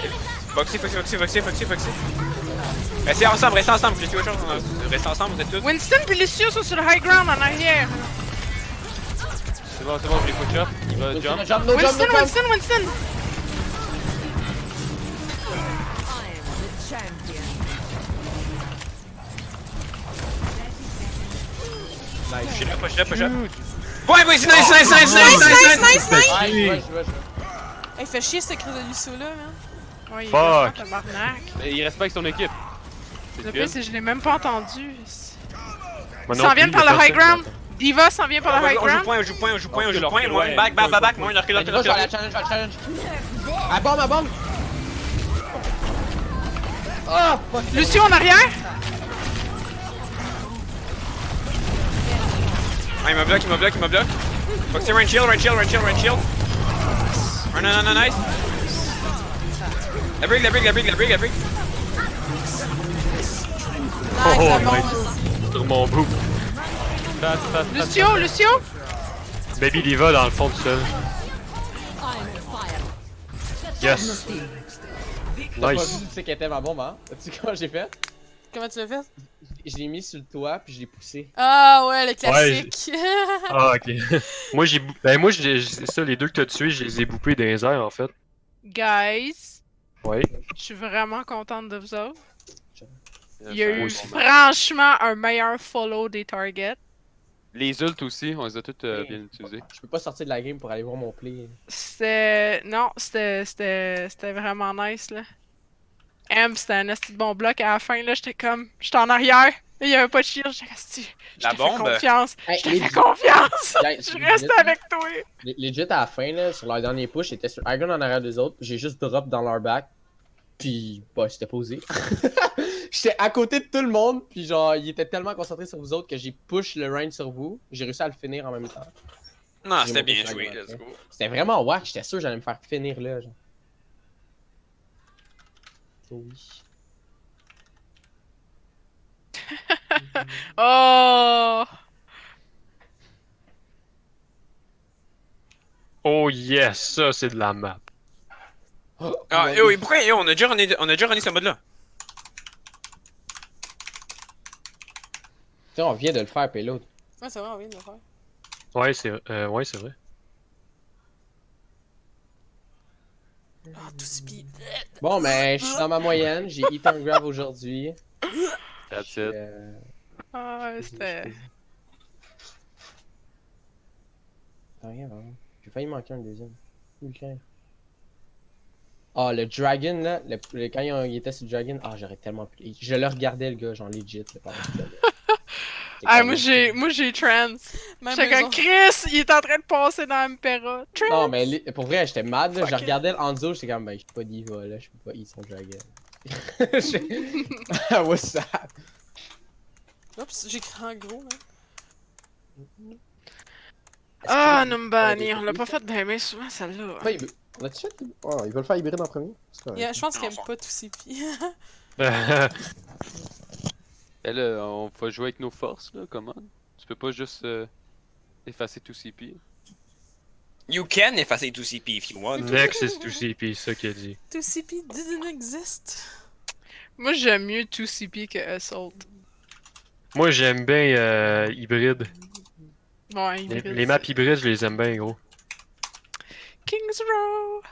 Foxy. Restez ensemble, je suis autre chose. Restez ensemble, vous êtes tous. Winston puis Lucio sont sur le high ground en arrière. C'est bon, je les push up. Il va jump. Winston! Je suis là, push up. Ouais, c'est nice. Nice! Je vais. Hey, fait chier ce cri de Lucio là, man. Ouais, il est Fuck. vraiment tabarnak. Mais il respecte son équipe. Le C'est pire, good. c'est que je l'ai même pas entendu. Moi Ils non s'en viennent plus, par y a le high personne qui ground. Diva s'en vient par le high On joue ground. point, on joue point, on joue point, on joue Ok, point. leur Moi, ouais, back, point, back, back. point, Moi, recule, Moi, recule, je vais aller à recule. la challenge, je vais à la challenge. À bombe, à bombe! Ah, fuck! Lucio en arrière. Ah, il me bloque, il me bloque, il me bloque. Faut que c'est run shield, run shield, run shield, run shield. Run, non, non, non, nice. La brick, la brick, la brick, la brick, la brick. Nice, Oh, c'est bon, nice. ça. Sur mon bout. Fast, fast, fast. Lucio, Lucio. Baby Diva dans le fond tout seul. Yes. T'as pas Nice. vu, tu sais qu'elle était ma bombe, hein? Tu sais comment j'ai fait? Comment tu l'as fait? Je l'ai mis sur le toit, puis je l'ai poussé. Ah ouais, le classique. Ah, ok. moi, c'est ça, les deux que t'as tués, je les ai boupés dans les airs, en fait. Guys, Ouais. je suis vraiment contente de vous autres. Yes, Il y a eu sir. franchement un meilleur follow des targets. Les ults aussi, on les a toutes bien utilisés. Je peux pas sortir de la game pour aller voir mon play. C'était. Non, c'était vraiment nice là. C'était un esti de bon bloc à la fin là, j'étais comme. J'étais en arrière, il y avait pas de shield, j'étais esti. Je La t'ai fait bombe? confiance. Hey, Je t'ai fait confiance! Je reste avec toi! Legit à la fin, là, sur leur dernier push, j'étais sur Igon en arrière des autres, j'ai juste drop dans leur back. Puis, bah, j'étais posé. J'étais à côté de tout le monde, puis genre, il était tellement concentré sur vous autres que j'ai push le range sur vous. J'ai réussi à le finir en même temps. Non, J'ai c'était monté bien sur la joué, gueule let's après. go. C'était vraiment wack, j'étais sûr que j'allais me faire finir là, genre. Oh oui. Oh! Oh yes, ça c'est de la map. Ah, Ouais, oui, pourquoi on a déjà runné ce mode-là? Tiens, on vient de le faire, puis l'autre. Ouais, c'est vrai, on vient de le faire. Ouais, c'est vrai. Ah, tout speed. Bon, ben, je suis dans ma moyenne, j'ai hit un grab aujourd'hui. That's Puis, it. Ah, c'était. Rien, vraiment. J'ai failli manquer un deuxième. Ok. Ah, le dragon, là, quand il était sur le dragon, ah, j'aurais tellement pu. Je le regardais, le gars, genre legit. Là, pendant que je le faisais. Ah, moi j'ai trans. Même J'étais eux comme autres. Chris, il est en train de passer dans Impera. Trans! Non, mais pour vrai, j'étais mad, là. Je Fuck regardais le Hanzo, j'étais comme, ben, je suis pas diva, là, je peux pas hit son dragon. Ah, what's that? Oups, j'écris en gros, hein. Ah, Numbani, on l'a pas fait bien souvent celle-là. Ouais, on a-tu fait? Oh, il veut le faire hybride en premier? C'est correct. Yeah, je pense qu'il aime pas tout CP. Et là, on va jouer avec nos forces, là, comment? Tu peux pas juste effacer tout CP. You can effacer tout CP if you want. Next is 2CP, c'est ça qu'il a dit. Tout CP didn't exist. Moi j'aime mieux 2CP que Assault. Moi j'aime bien hybride. Ouais, Les maps hybrides, je les aime bien, gros. Kings Row!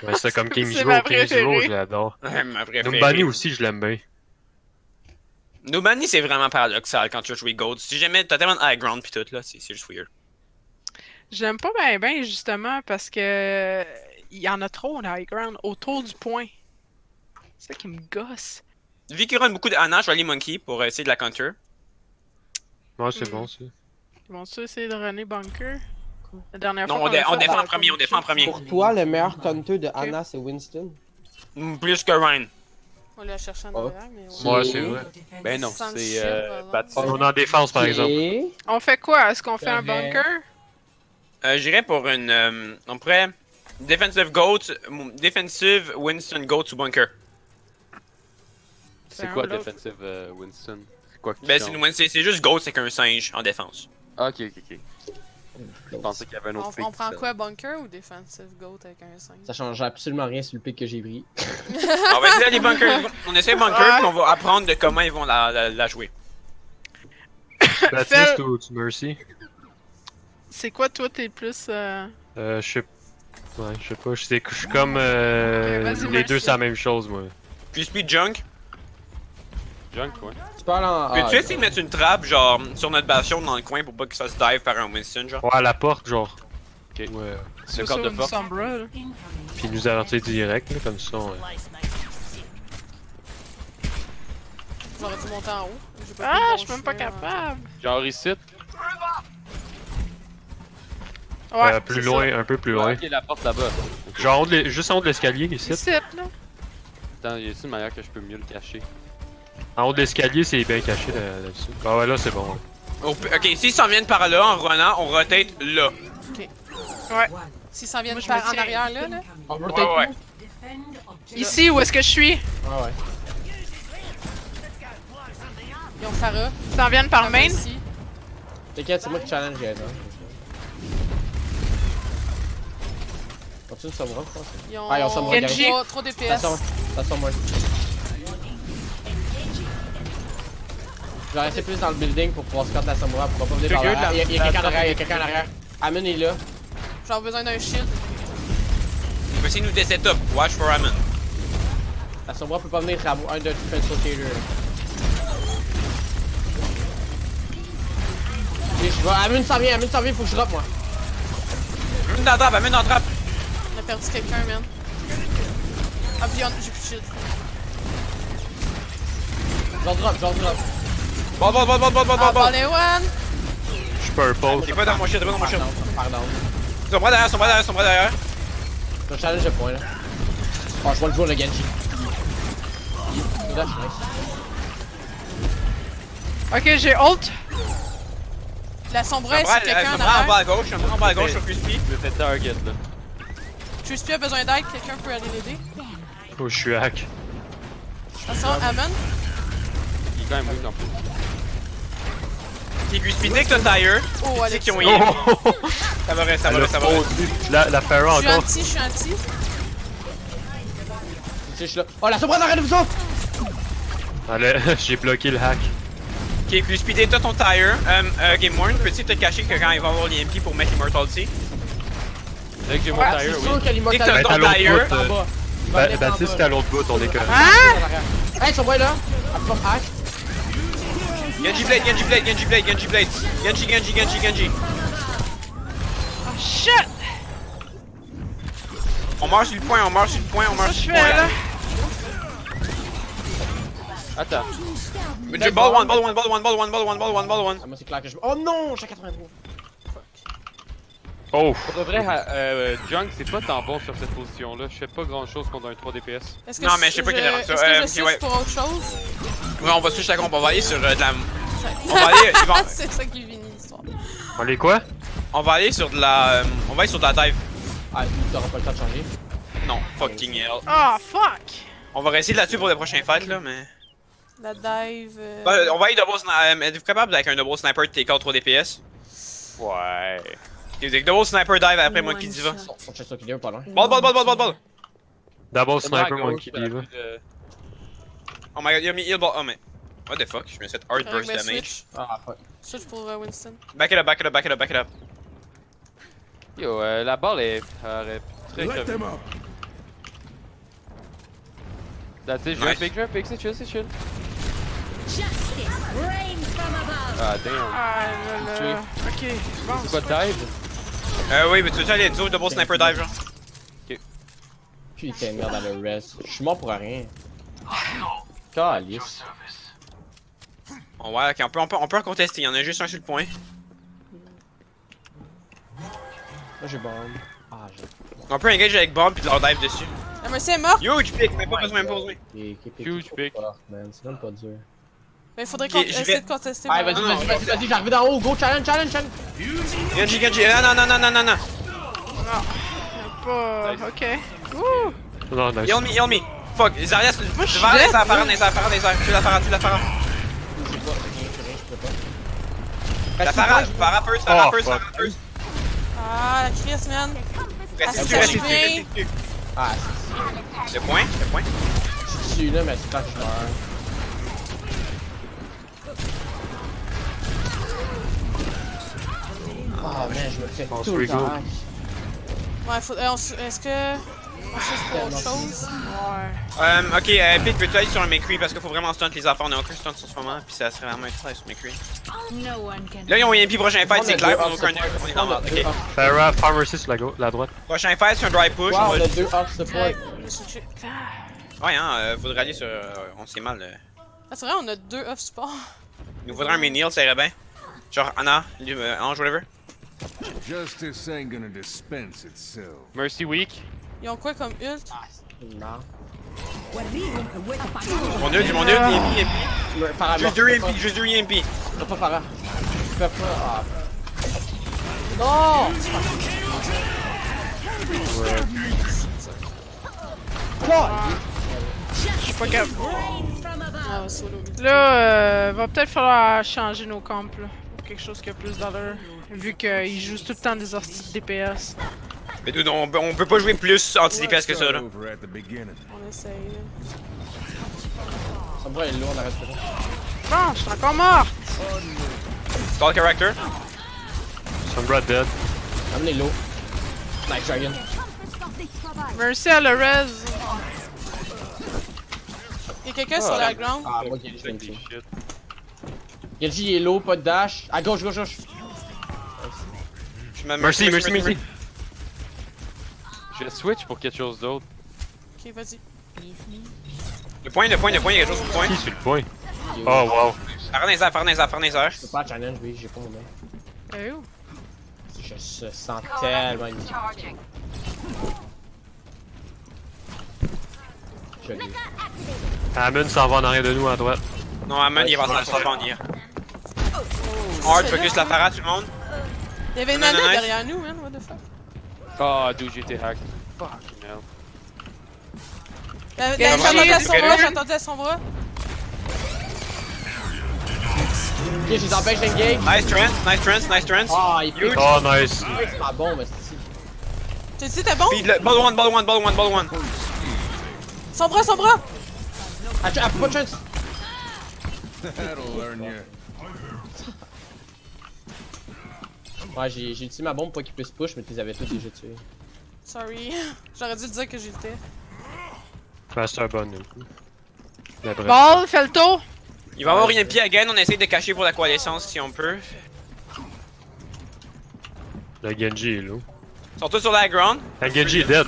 Ouais, c'est comme Kings C'est Row, ma Kings Row, préférée. je l'adore. Ma préférée. Numbani aussi, je l'aime bien. Numbani, c'est vraiment paradoxal quand tu as joué Gold. Si jamais t'as tellement de high ground pis tout, là, c'est juste weird. J'aime pas bien ben justement parce que il y en a trop de high ground autour du point. C'est ça qui me gosse. Vu qu'il run beaucoup de Anna, je vais aller Monkey pour essayer de la counter. Ouais, c'est bon, ça. Ils vont-tu essayer de runner bunker? La dernière Non, fois on, qu'on l'a on fait, défend en a premier, on défend en premier. Pour toi, le meilleur counter de Anna, c'est Winston? Plus que Ryan. On l'a cherché en Oh. arrière, mais Ouais, c'est vrai. Ben non, Sans le c'est shield, voilà. Bati. On est en défense, par exemple. Ok. On fait quoi? Est-ce qu'on fait un Correct. bunker? J'irais pour une. On pourrait. Defensive Goat, Defensive Winston Goat ou Bunker. C'est un quoi ou l'autre. Defensive Winston? C'est quoi qui Ben, change? c'est juste Goat, c'est qu'un singe en défense. Ah, ok. Je pensais qu'il y avait un autre On pick, prend ça. quoi, bunker ou defensive goat avec un 5? Ça change absolument rien sur le pic que j'ai pris. On va essayer d'aller Bunker. On essaie Bunker, Ouais. puis on va apprendre de comment ils vont la jouer. Baptiste ou tu Mercy? C'est quoi toi t'es plus Je sais. Ouais, je sais pas. Je suis comme. vas-y, les Mercy. deux, c'est la même chose, moi. Puis Speed Junk. Junk, ouais. Tu parles en. Peux-tu essayer de mettre une trappe, genre, sur notre bastion dans le coin pour pas que ça se dive par un Winston, genre? Ouais, à la porte, genre. Ok. Ouais. C'est corps de porte. Sombra, là. Incoming. Puis il nous avertit direct, là, comme ça. J'aurais dû monter en haut. J'ai pas Ah, pris je le suis bon même pas chemin, capable. Genre ici. Ouais, plus c'est loin, un peu plus loin. Ok, la porte là-bas. Genre juste en haut de l'escalier, ici. ça. Ici, là. Attends, y a-t-il une manière que je peux mieux le cacher? En haut de l'escalier, c'est bien caché là-dessus. Ah ouais, là, c'est bon. Ok, s'ils s'en viennent par là en runant, on rotate là. S'ils s'en viennent Moi, je par me en tiens. arrière là, là. On Ouais, rotate ouais. Defend objective. Ici, où est-ce que je suis? Ouais, ouais. Ils ont Pharah. Ils s'en viennent par main? Ici. T'inquiète, c'est moi qui challenge Jaina. Continue Sombra, je pense. Ils ont Ah, ils ont Sombra Genji. derrière. 3 DPS. Attention, attention, moi. Je vais rester plus dans le building pour pouvoir scout la Sombra, pour pas venir par Quelqu'un là. de la- Il y a quelqu'un en arrière, il y a quelqu'un en arrière. Amen est là. J'ai besoin d'un shield. On va essayer de nous set up. Watch for Amen. La Sombra peut pas venir à un de defense rotator. Ok, je vais. Amen s'en vient, faut que je drop moi. Amène dans la trappe, amène dans la trappe. On a perdu quelqu'un, man. Ah, puis j'ai plus de shield. J'en drop. Bon, Ah, Volley one! Je suis purple. T'es pas dans mon shit, t'es pas dans mon shit. Pardon. Son bras derrière, son bras derrière, son bras derrière. Je vais challenge le point là. Oh, je vois le joueur le Genji. Là, je suis nice. Ok, j'ai ult. La Sombra, Son bras c'est quelqu'un en en bas arrière. à gauche, un bras en bas à gauche sur Crispy. Je me fais target là. Crispy a besoin d'aide, quelqu'un peut aller l'aider. Oh, je suis hack. Attention, Amen. Il est quand même weak en plus. Qui Crispy, dès que t'as tire, Oh, c'est Alex. qu'ils ont Je healé. Oh! Ça va rester, ça va Elle a rester, ça va rester. fondu. La Pharaoh suis encore. anti, je suis anti. Tu sais, je suis là. Oh, la Sombra derrière nous autres! Allez, j'ai bloqué le hack. Ok, Crispy, dès que t'as ton tire, Game Worn, peux-tu te cacher que quand il va avoir l'EMP pour mettre Immortality? Dès que j'ai mon Ah, tire, c'est oui. sûr que Dès que t'as Ben, ton t'as l'autre tire, bout, en bas. Il va venir en Baptiste, bas. t'es à l'autre bout, on est correct. Hein? Hey, Sombra est là! Elle peut hack. Genji Blade, Genji Blade, Genji Blade, Genji Blade. Genji. Oh shit! On marche sur le point, on marche sur le point, on Ça, marche je sur fais le point. là. Attends. Ball one. Ah, moi, c'est clair que je. Oh non! J'ai 83. Oh! Pour de vrai, Junk, c'est pas tant bon sur cette position-là. Je fais pas grand-chose contre un 3 DPS. Est-ce Non, mais je sais pas quel est Est-ce ça. que je Ok, switch ouais. pour autre chose? Ouais, on va switch la comp, on va aller sur de la. On va aller, ils vont- C'est ça qui finit l'histoire. On les quoi? on va aller sur de la. On va aller sur de la dive. Ah, t'auras pas le temps de changer. Non, fucking hell. Oh fuck! On va rester là-dessus pour les prochains fights là, mais. La dive. On va aller double sniper. Êtes-vous capable avec un double sniper de TK 3 DPS? Ouais. Ok, double sniper dive après moi qui dit va. On check ça qu'il est pas loin. Ball. Double C'est moi à sniper, gauche, monkey t'as la lever. plus de- Oh my god, il a mis heal ball. Oh mais. What the fuck? Je me suis fait hard burst damage. Switch. Ah, fuck. Switch pour Winston. Back it up. Yo, la balle est très crevée. That's it, Nice. jump pick, c'est chill. Ah, damn. Ah là là. Ok, bon. C'est quoi dive? Oui, mais tu veux aller do double sniper dive genre? Putain de merde dans le rest. Je suis mort pour rien. Calice. Oh, ouais, ok, on peut contester, il y en a juste un sur le point. Moi j'ai bombe. Ah, j'ai. On peut engage avec bomb puis leur dive dessus. La Mercy est morte! Huge pick, même pas besoin. Huge pick. Man, c'est même pas dur. Mais il faudrait Ok, qu'on j'y vais. essaie de contester. Allez, vraiment. vas-y, j'arrive d'en haut, go, challenge. Genji. Non. Pas. Ok. Ouh! Non, nice. Heal me. Fuck, Zarya, Moi, je suis devant les dead, airs, Farah, les airs. Tu la Farah. Je peux pas. La Farah first. Ah, la Chris, man. Restez Ah, dessus, ça restez vient. dessus. Ah, Le point. je suis dessus là, mais c'est quand je meurs. Ah, man, je me fais On tout se le rigole. temps. Ouais, est-ce que. On switch pour autre chose? Ouais. Ok, Pick, peux-tu aller sur un McCree parce qu'il faut vraiment stunt les affaires. On a aucun stunt en ce moment, puis ça serait vraiment intéressant sur McCree. No one can. Là, ils ont EMP prochain fight, c'est clair, on a aucun. support. On est dans le merde, ok. Pharah, Pharmacy sur la droite. Prochain fight, c'est un dry push. Wow, On on va... a 2 off support. Je suis chill. Ouais, hein, faudrait aller sur. On s'est mal. Ah, c'est vrai, on a 2 off support. Il nous faudrait un mini heal, ça irait bien. Genre, Anna, Ange, whatever. Justice ain't gonna dispense itself. Mercy weak. Ils ont quoi comme ult? Non. Mon ult, EMP. Farah, Juste 2 EMP, juste 2 EMP. Tu peux pas Farah. Tu peux pas. Ah. Non! Quoi? Je suis pas capable. Ah, ouais, solo. Là, va peut-être falloir changer nos camps là. Pour quelque chose qui a plus d'allure. Vu qu'ils jouent tout le temps des hosties de DPS. Mais dude, on peut pas jouer plus anti-DPS que ça, là. Over at the beginning. On essaye. Là. Ça me va, elle est lourde, on arrête pas. Bon, je suis encore mort! Stall character. Sombra dead. Amenez l'eau. Night Dragon. Mercy à le res. Y'a quelqu'un sur la ground? Ah, moi, Genji, je me Genji, il est low, pas de dash. À gauche, gauche, gauche. Mercy. Je vais switch pour quelque chose d'autre. Ok, vas-y. Le point, il y a quelque chose sur le point. Qui sur le point? Oh wow. Faire dans les airs. Je peux pas challenge, oui, j'ai pas mon main. Eh où? Je se sens tellement limité. Je l'ai. Hammond s'en va en arrière de nous à droite. Non, Amon, il va s'en venir. Hard, focus la parade, tout le monde. Il y avait une Non, non, nana nice. derrière nous, man, what the fuck. Ah, dude, j'ai été hack. Fucking hell. J'ai entendu à son Genji. bras, j'ai entendu à son bras. Ok, je les empêche d'engage. Nice trance. Ah, il pique. Oh nice. C'est pas bon, mais c'est. Tu dis, t'es bon? Feed le. Ball one. Son bras! Ah, pas de chance. That'll learn you. Ouais, j'ai utilisé ma bombe pour qu'ils puissent push, mais tu les avais tous déjà tués. Sorry. J'aurais dû le dire que j'étais. Ouais, c'est un bon nous. La bref. Ball, fais le tour! Il va y avoir EMP again, on essaie de cacher pour la coalescence si on peut. Le Genji est là. Ils sont tous sur la ground. Le Genji est dead.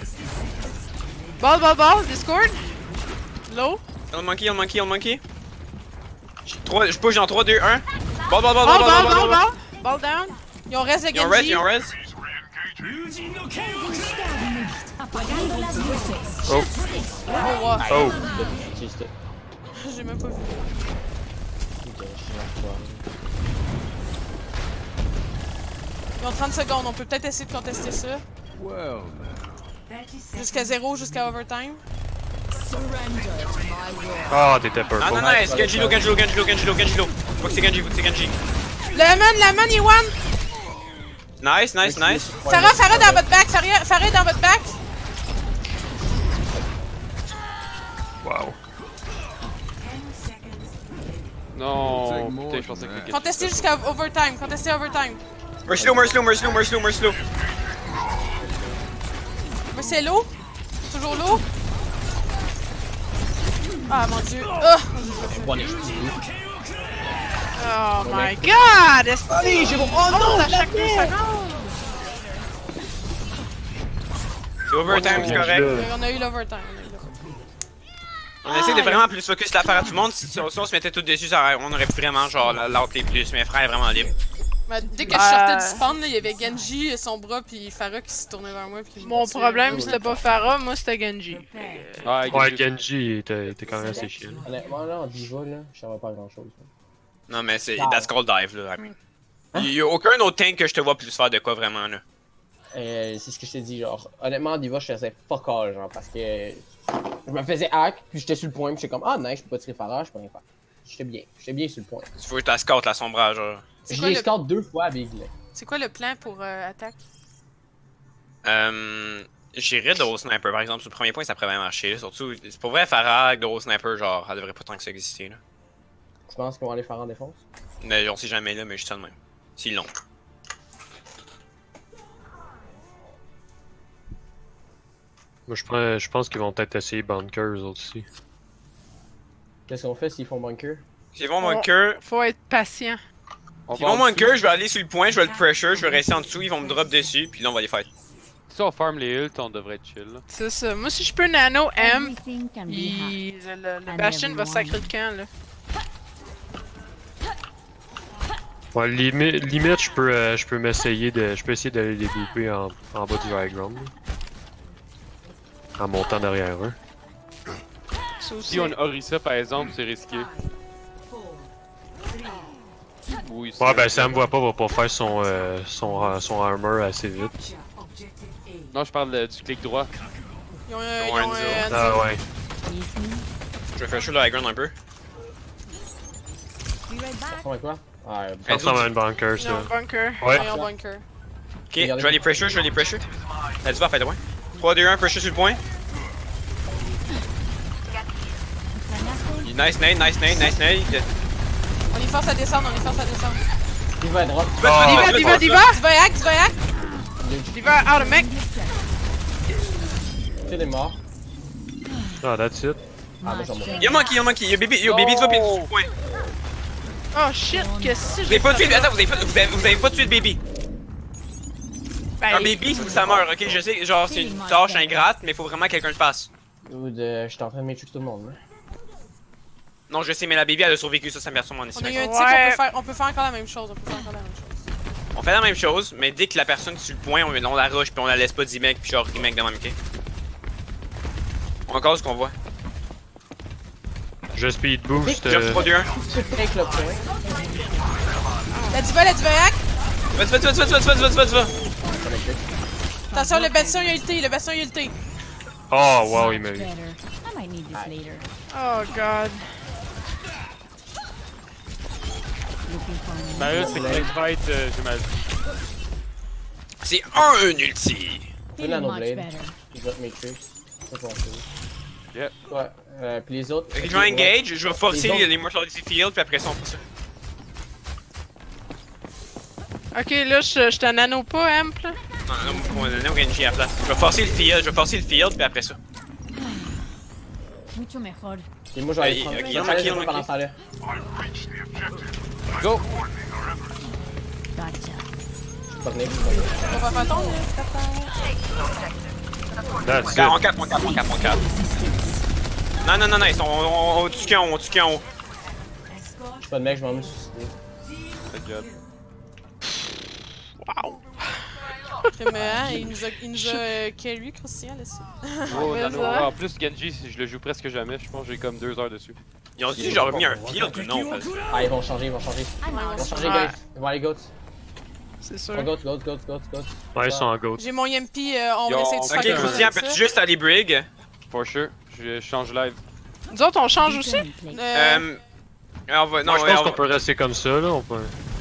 Ball, Discord! Low? Heal monkey. Je push dans 3, 2, 1. Ball. Ball down! Ils ont reste de Ils ont Genji. res. Oh. Oh, wow. Oh. J'ai même pas vu. Ils ont 30 secondes, on peut peut-être essayer de contester ça. Well, Jusqu'à 0, jusqu'à overtime. Ah, t'étais purple. Non, c'est Genji low. Faut que c'est Genji. Lemon, il est one! Nice. Farah dans votre back, Farah dans votre back. Wow. Non, putain, je pensais que le Contester jusqu'à overtime, We're slow. Mais c'est low? Toujours low? Ah mon dieu. Oh! Oh my god! Allez, j'ai mon. Oh non, À chaque 2 secondes! C'est overtime, c'est correct. On a eu l'overtime. On essaie de vraiment plus focus l'affaire à tout le monde. Si on se mettait tout dessus, on aurait pu vraiment genre l'outler plus. Mais frère est vraiment libre. Mais dès que je sortais du spawn, là, il y avait Genji, son bras, puis Farah qui se tournait vers moi. Puis qui me Mon poussait. problème, c'était pas Farah, moi c'était Genji. Ouais, Genji était quand même assez chiant. Honnêtement, là, en diva, là, je savais pas grand chose. Non, mais c'est. That's called dive, là. I mean. Y'a aucun autre tank que je te vois plus faire de quoi vraiment, là. C'est ce que je t'ai dit, genre, honnêtement, en diva, je faisais fuck all, genre, parce que je me faisais hack, puis j'étais sur le point, puis j'étais comme, ah, nice, je peux pas tirer Farah, je peux rien faire. J'étais bien sur le point. Tu faut que tu la scout la sombrage, genre. C'est Je quoi l'ai le- scout 2 fois avec là. C'est quoi le plan pour attaque? J'irais de Hero Sniper par exemple, sur le premier point ça pourrait bien marcher. Là. Surtout, c'est pour vrai, Farah avec de Hero Sniper, genre, elle devrait pas tant que ça exister. Là. Tu penses qu'on va aller faire en défense? Mais on sait jamais là, mais juste ça de même. S'ils l'ont. Moi, je pense qu'ils vont peut-être essayer bunker, eux autres aussi. Qu'est-ce qu'on fait s'ils font bunker? S'ils vont bunker, Faut être patient. On s'ils va vont en dessous. bunker, je vais aller sur le point, je vais le pressure, je vais rester en dessous, ils vont me drop dessus, puis là on va les fight. Si on farm les ults, on devrait être chill. Là. C'est ça. Moi, si je peux nano M, Everything can be hacked. le Bastion va sacrer le camp, là. Ouais, limite, je peux m'essayer de. Je peux essayer d'aller les développer en bas du high ground. En montant derrière eux. Ça aussi. Si on Orisa par exemple, c'est risqué. Oui, Ouais, ben Sam voit pas, va pas faire son armor assez vite. Non, je parle du clic droit. Ils ont Ils ont un Enzo. Ah ouais. Je vais pressure le high ground un peu. On va quoi? Ah, Ça ressemble à un bunker, Ils ont ça. un bunker. Ouais. Ils ont bunker. Ok, je vais les pressure, je vais les pressure. La diva, fait de loin. 3, 2, 1, pressure sur le point. Nice nade, nice nade, nice nade. On les force à descendre, on les force à descendre. il va drop. Oh, Diva! Divayak, Divayak! Diva out of mech! Il est mort. Ah, that's it. Ah, moi, j'en mort. Y'a monkey, y'a baby, yo baby, tu vas péter sur le point. Oh shit, qu'est-ce que Vous j'ai avez pas tué, fait? attends, vous avez pas tué de baby. Ben, Un baby, faut que ça meurt, ok? Je sais, genre, c'est une tâche ingrate, mais faut vraiment que quelqu'un le fasse. Je suis en train de matrix tout le monde. Là. Non, je sais, mais la baby, elle a survécu, ça me mon On a eu estimation. un tick, on peut faire encore la même chose. On fait la même chose, mais dès que la personne est sur le point, on la rush, puis on la laisse pas 10 mecs, puis genre remake de même, ok? On cause ce qu'on voit. Je speed boost. Jump 3, 2, 1. Take le point. La Divayak! Va. Attention, le bastion il a ulté, Oh, wow, il m'a eu. Better. I might need this later. Oh god. Looking for me. Ben là, c'est click fight, j'ai mal dit. C'est un ulti. Une Feeling much nanoblade. better. Il va matrix. C'est bon, c'est bon. Yeah. Ouais, puis les autres. Fait que je vais engage, je vais forcer l'Immortality Field, puis après ça on fait ça. Ok, là, je te nano pas, Amp, là. Non, on va donner au Genji à la place. Je vais forcer le field, puis après ça. Mucho mejor. Et moi, je vais aller Il prendre. y a Je un vais aller kill, pendant ce temps-là. Go! Gotcha. Pas venir. On va faire tomber. That's it. On 4. Non, ils sont on tue qu'en haut, Je suis pas de mec, je vais me suicider. Good job. Il nous a carry Christian là-dessus. Oh, Mais nano. ça. En plus, Genji, je le joue presque jamais. Je pense que j'ai comme 2 heures dessus. Ils ont dit genre mis un field ou non? Parce... Ah, ils vont changer. Ils vont changer, Ouais. guys. Ils vont aller goats. C'est sûr. Goats. Ouais, ils sont en goat. J'ai mon Yempi, on va Yo, essayer de Ok, faire quelque chose Christian, avec peux-tu ça. juste aller brig? For sure. Je change live. Nous autres, on change aussi? On va, non, Moi, je pense on qu'on peut rester comme ça, là. On peut...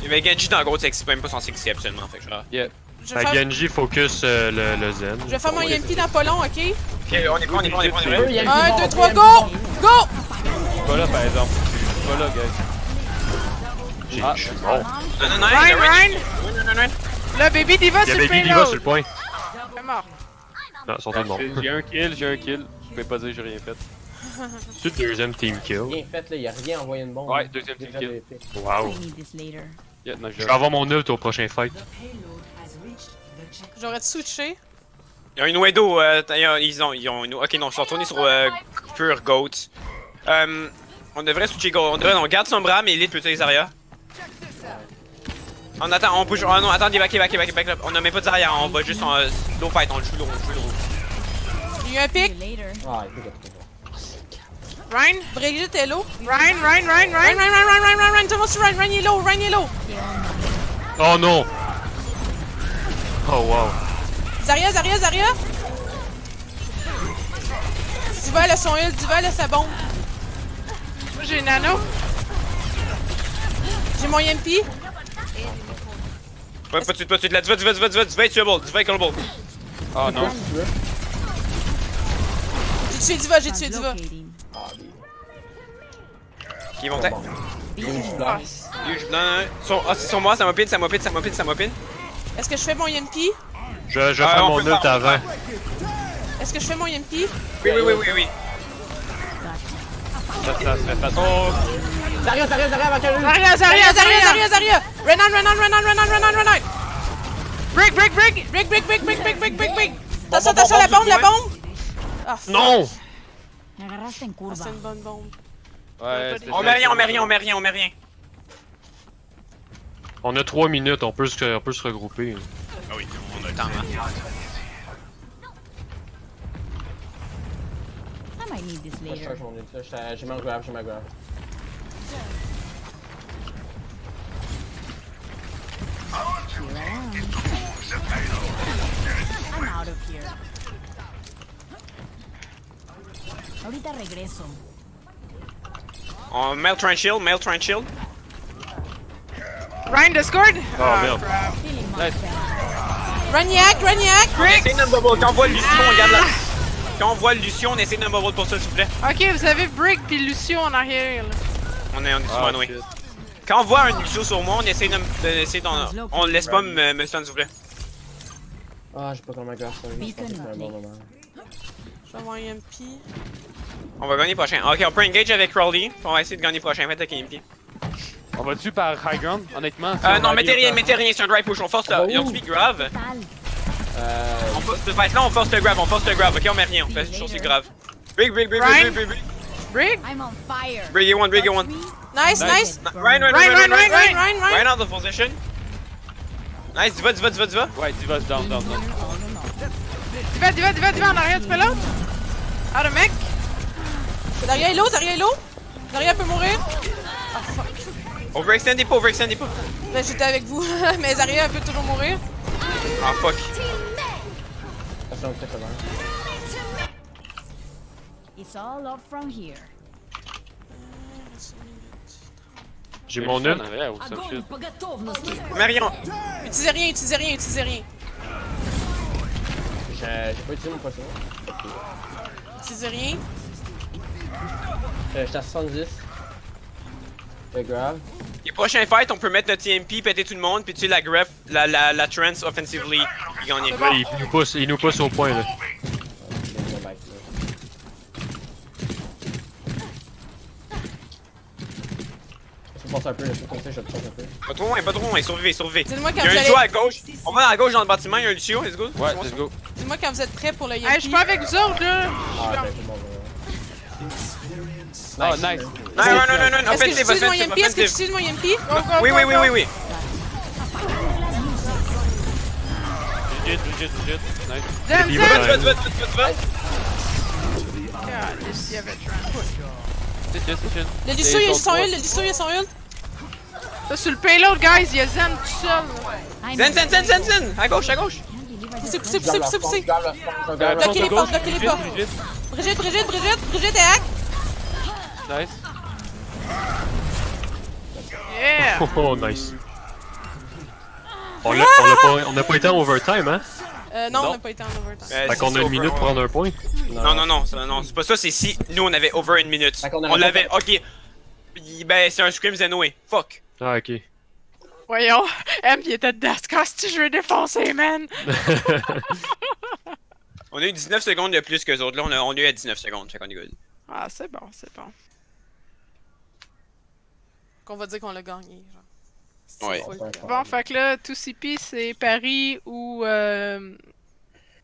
Mais Genji dans le gros, c'est même pas censé exister absolument, fait que genre... Yeah. Je vais faire- Genji focus le Zen. je vais faire mon Yempi dans pas long, ok? Ok, on est prêt. Eux, il y a 1, une 2, qui 3, vont- go! Go! Je suis pas là, par exemple. Je suis pas là, guys. Ah, Je suis mort. Non, Ryan! Là, baby Diva, Il y c'est a le Baby Diva sur payload! le point. C'est mort. Non, ils sont tous morts. J'ai un kill. Je peux pas dire que j'ai rien fait. C'est le deuxième team kill. Rien fait, là. Il a rien envoyé une bombe. Ouais, deuxième J'ai team fait kill. des épées. Wow. I need this later. Yeah, nice Je job. vais avoir mon ult au prochain fight. J'aurais switché. Il y a une Widow, ils ont une... Ok, non, ils sont retournés sur pure Goat. On devrait switcher Goat, on garde son bras, mais Elite peut utiliser Zarya. On attend, on bouge, oh non, attendez, back up. On a même pas de Zarya, on va juste en low fight, on le joue low. J'ai eu un See pic. you later. Ah, il était trop bon. Ryan! Brigitte est low. Ryan! Run, tout le monde sur Ryan, Ryan est low. Oh non! Oh wow. Zarya. Diva, elle a son ult, Diva, elle a sa bombe. Moi, j'ai nano. J'ai mon Yempi. Ouais, pas de suite, là, Diva est tuable, Diva est callable. Ah non. J'ai tué Diva. Locating. Qui montait? Huge block. Non, c'est sur moi, ça m'opine. Est-ce que je fais mon Yempi? Je vais faire on mon peut ult faire, avant. Est-ce que je fais mon EMP? Oui, oui, oui, oui, oui. Ça se fait pas trop. Zarya, avant qu'elle... Zarya! Zarya! Run on! Break! Attention, la bombe! Ah, fuck. Non! Me agarraste en Ah, curva. c'est une bonne bombe. Ouais, On met rien, on met rien, on met rien, on met rien. On a 3 minutes, on peut se regrouper. Ah oui, on a le temps, hein. I might need this Je later. charge mon ult, là. J'ai ma grave. Here I am. I'm out of here. Ahorita regreso. On mail train shield. Ryan Discord! Oh, merde. crap. Feeling much Nice. better. Ragnac! On essaie de bubble. Quand on voit Lucio, on regarde là. Quand on voit Lucio, on essaie de bubble pour ça, s'il vous plaît. Ok, vous avez Brick puis Lucio en arrière. Là. On est sur Ah, Manway. shit. Quand on voit un Lucio sur moi, on essaie on le laisse pas me stun, s'il vous plaît. Ah, j'ai pas comment grave ça. Je pense que c'est un bon moment. Je vais mon EMP. On va gagner prochain. Ok, on peut engage avec Crowley. On va essayer de gagner prochain. Faites avec EMP. On va-tu par high ground, honnêtement? Non, mettez rien, c'est un drive push. On force le. Ils ont suivi grave. Tal. On force ce fight là, on force le grave. Ok, on met rien. On fait chose grave. Brig. Brick! I'm on fire. Brig one. Nice! Ryan. Ryan! Out of position. Nice, diva. Ouais, Diva's down. Diva en arrière, tu fais l'autre? Ah, le mec! Zarya est low! Zarya peut mourir! Ah, fuck. Overextendez pas. Ben, j'étais avec vous, mais Zarya peut toujours mourir. Ah, fuck. Attention, peut-être avant. It's all up from here. J'ai mon ult. Огонь по готовности. Marion. Utilisez rien! J'ai pas utilisé mon poisson. Utilisez rien. J'étais à 70. C'est grave. Les prochains fights, on peut mettre notre TMP, péter tout le monde, puis tuer la gref, la trance offensively, puis gagner. Ouais, il nous pousse au point là. J'ai mon back là. Je vais passer un peu, je vais passer un peu. Pas trop loin, survivez. Dites-moi quand Il y a vous un Lucio allez... à gauche. On va à gauche dans le bâtiment, il y a un Lucio, let's go. Ouais, let's go. Dites-moi quand vous êtes prêts pour le EMP. Hey, je suis pas avec vous autres, là! Ah, ben, c'est bon, Oh, nice. Non, Est-ce que offensive, j'utilise mon offensive, EMP? Est-ce que offensive. j'utilise mon EMP? Oui. Legit. Nice. Zen! Diva. Tu vas. God, this, il y avait Trent. Shit. Le Lucio, il a son ult, Là, sur le payload, guys, il y a Zen tout seul. Là. Zen. À gauche. Poussez. Bloquez Bloquez les portes. Brigitte est hack. Nice. Yeah! Oh, nice. On n'a pas été en overtime, hein? Non, on n'a pas été en overtime. Fait qu'on a une minute pour prendre un point. Non, c'est pas ça, c'est si nous on avait over une minute. Fait qu'on On avait l'avait, pas ok. Ben, c'est un scrim Zenoé. Fuck. Ah, ok. Voyons, M, il était dedans. Si je veux défoncer, man! On a eu 19 secondes de plus que les autres. Là, on a eu à 19 secondes. Fait qu'on est good. Ah, c'est bon. Qu'on va dire qu'on l'a gagné. Genre. Ouais. Bon, fait que là, 2CP, c'est Paris ou...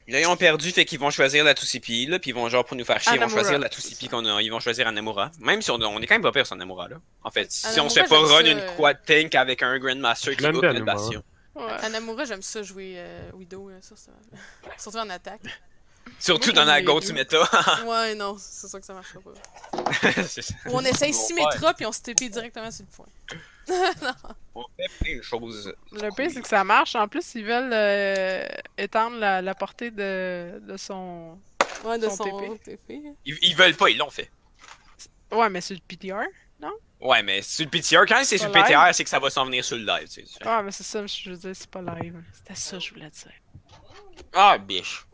Là, ils ont perdu, fait qu'ils vont choisir la 2CP, là, puis ils vont, genre, pour nous faire chier, ils vont Anamura. choisir la 2CP qu'on a, ils vont choisir Anamura. Même si on est quand même pas pire sur Anamura, là. En fait, si Anamura, on se fait pas j'aime run ça, une quad tank avec un Grandmaster qui J'aime hook bien notre Anamura. bastion. Ouais. Anamura, j'aime ça jouer Widow, ça. Surtout en attaque. Surtout Moi, dans la j'aime les go-to deux. méta. Ouais, non, c'est sûr que ça marchera pas. C'est ça. Ou on essaye Symmetra puis on se TP directement sur le point. On fait plein de choses. Le pire, c'est que ça marche. En plus, ils veulent étendre la portée de son... Ouais, de Son son TP. Ils veulent pas, ils l'ont fait. Ouais, mais sur le PTR. Ouais, mais sur le PTR, quand c'est sur le Pas live. PTR, c'est que ça va s'en venir sur le live, tu sais. Ah, mais c'est ça, je veux dire, c'est pas live. C'était ça, je voulais dire. Ah, biche.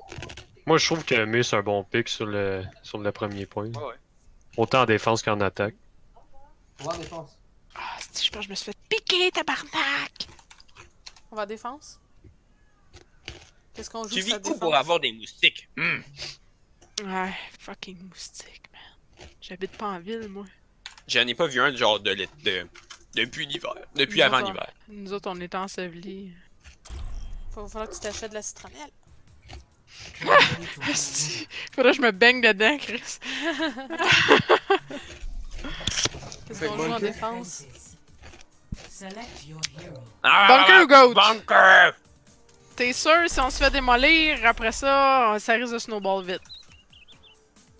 Moi, je trouve que May, c'est un bon pick sur le premier point. Ouais. Autant en défense qu'en attaque. Ah, si, je pense que je me suis fait piquer, tabarnak! On va à défense? Qu'est-ce qu'on joue Tu vis sur la où défense? pour avoir des moustiques? Ouais, fucking moustique, man. J'habite pas en ville, moi. J'en ai pas vu un genre depuis l'hiver. Depuis Nous avant autres, l'hiver. Nous autres, on est ensevelis. Falloir que tu t'achètes de la citronnelle. Asti, faudrait que je me baigne dedans, Chris. Qu'est-ce qu'on joue en défense? Select your hero. Bunker ou goat? Bunker! T'es sûr, si on se fait démolir, après ça, ça risque de snowball vite.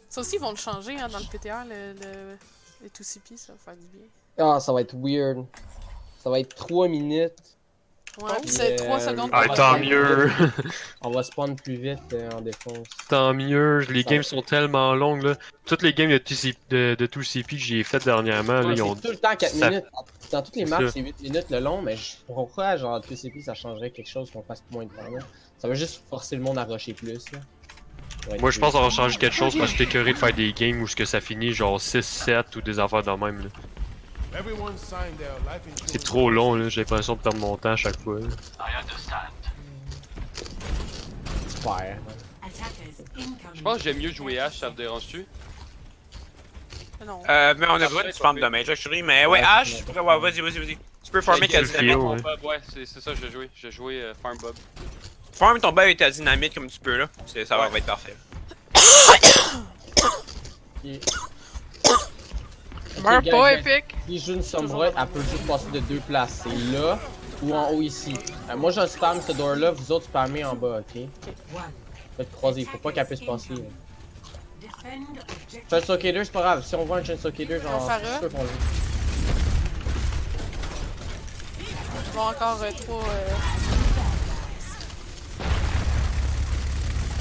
Ça aussi, ils vont le changer hein, dans le PTR, les 2CP, ça va faire du bien. Ah, ça va être weird. Ça va être 3 minutes. Ouais, pis c'est 3 secondes Ah, pour tant passer. mieux. On va spawn plus vite en défense. Tant mieux. Les games sont tellement longues, là. Toutes les games de 2CP que j'ai faites dernièrement, là, Ouais, ils ont... c'est tout le temps 4 ça- minutes. Dans toutes les c'est maps, ça. c'est 8 minutes le long, mais pourquoi, genre, 2CP, ça changerait quelque chose qu'on fasse moins de temps, là? Ça va juste forcer le monde à rusher plus, là. Ça va être Moi, je pense weird. qu'on va changer quelque chose parce que j'étais écœuré de faire des games où ce que ça finit genre 6-7 ou des affaires de même, là. Everyone signed their life insurance. C'est trop long, là. J'ai l'impression de perdre mon temps à chaque fois, là. Super. Attackers incoming. Je pense que j'aime mieux jouer Ash, ça te dérange-tu? Non. Mais on a besoin de spam damage, là, chérie. Mais ouais, Ash, ouais, vas-y. Tu peux farmer ta Fio, dynamite. ouais. Ouais, c'est ça, je vais jouer. Je vais jouer Farm Bob. Farm ton bail avec ta dynamite comme tu peux, là. Ça va être parfait. Meurs gars, pas, gars. Epic! Si je joue une Sombra, elle peut juste passer de 2 places. C'est là ou en haut ici. Moi, je spam ce door-là, vous autres spammez en bas, ok? One. Faites croiser, faut pas qu'elle puisse passer. Là. Defend objective. Chainsaw Killer, c'est pas grave. Si on voit un Chainsaw Killer, genre, On fera. c'est sûr qu'on l'a. Ils vont encore 3.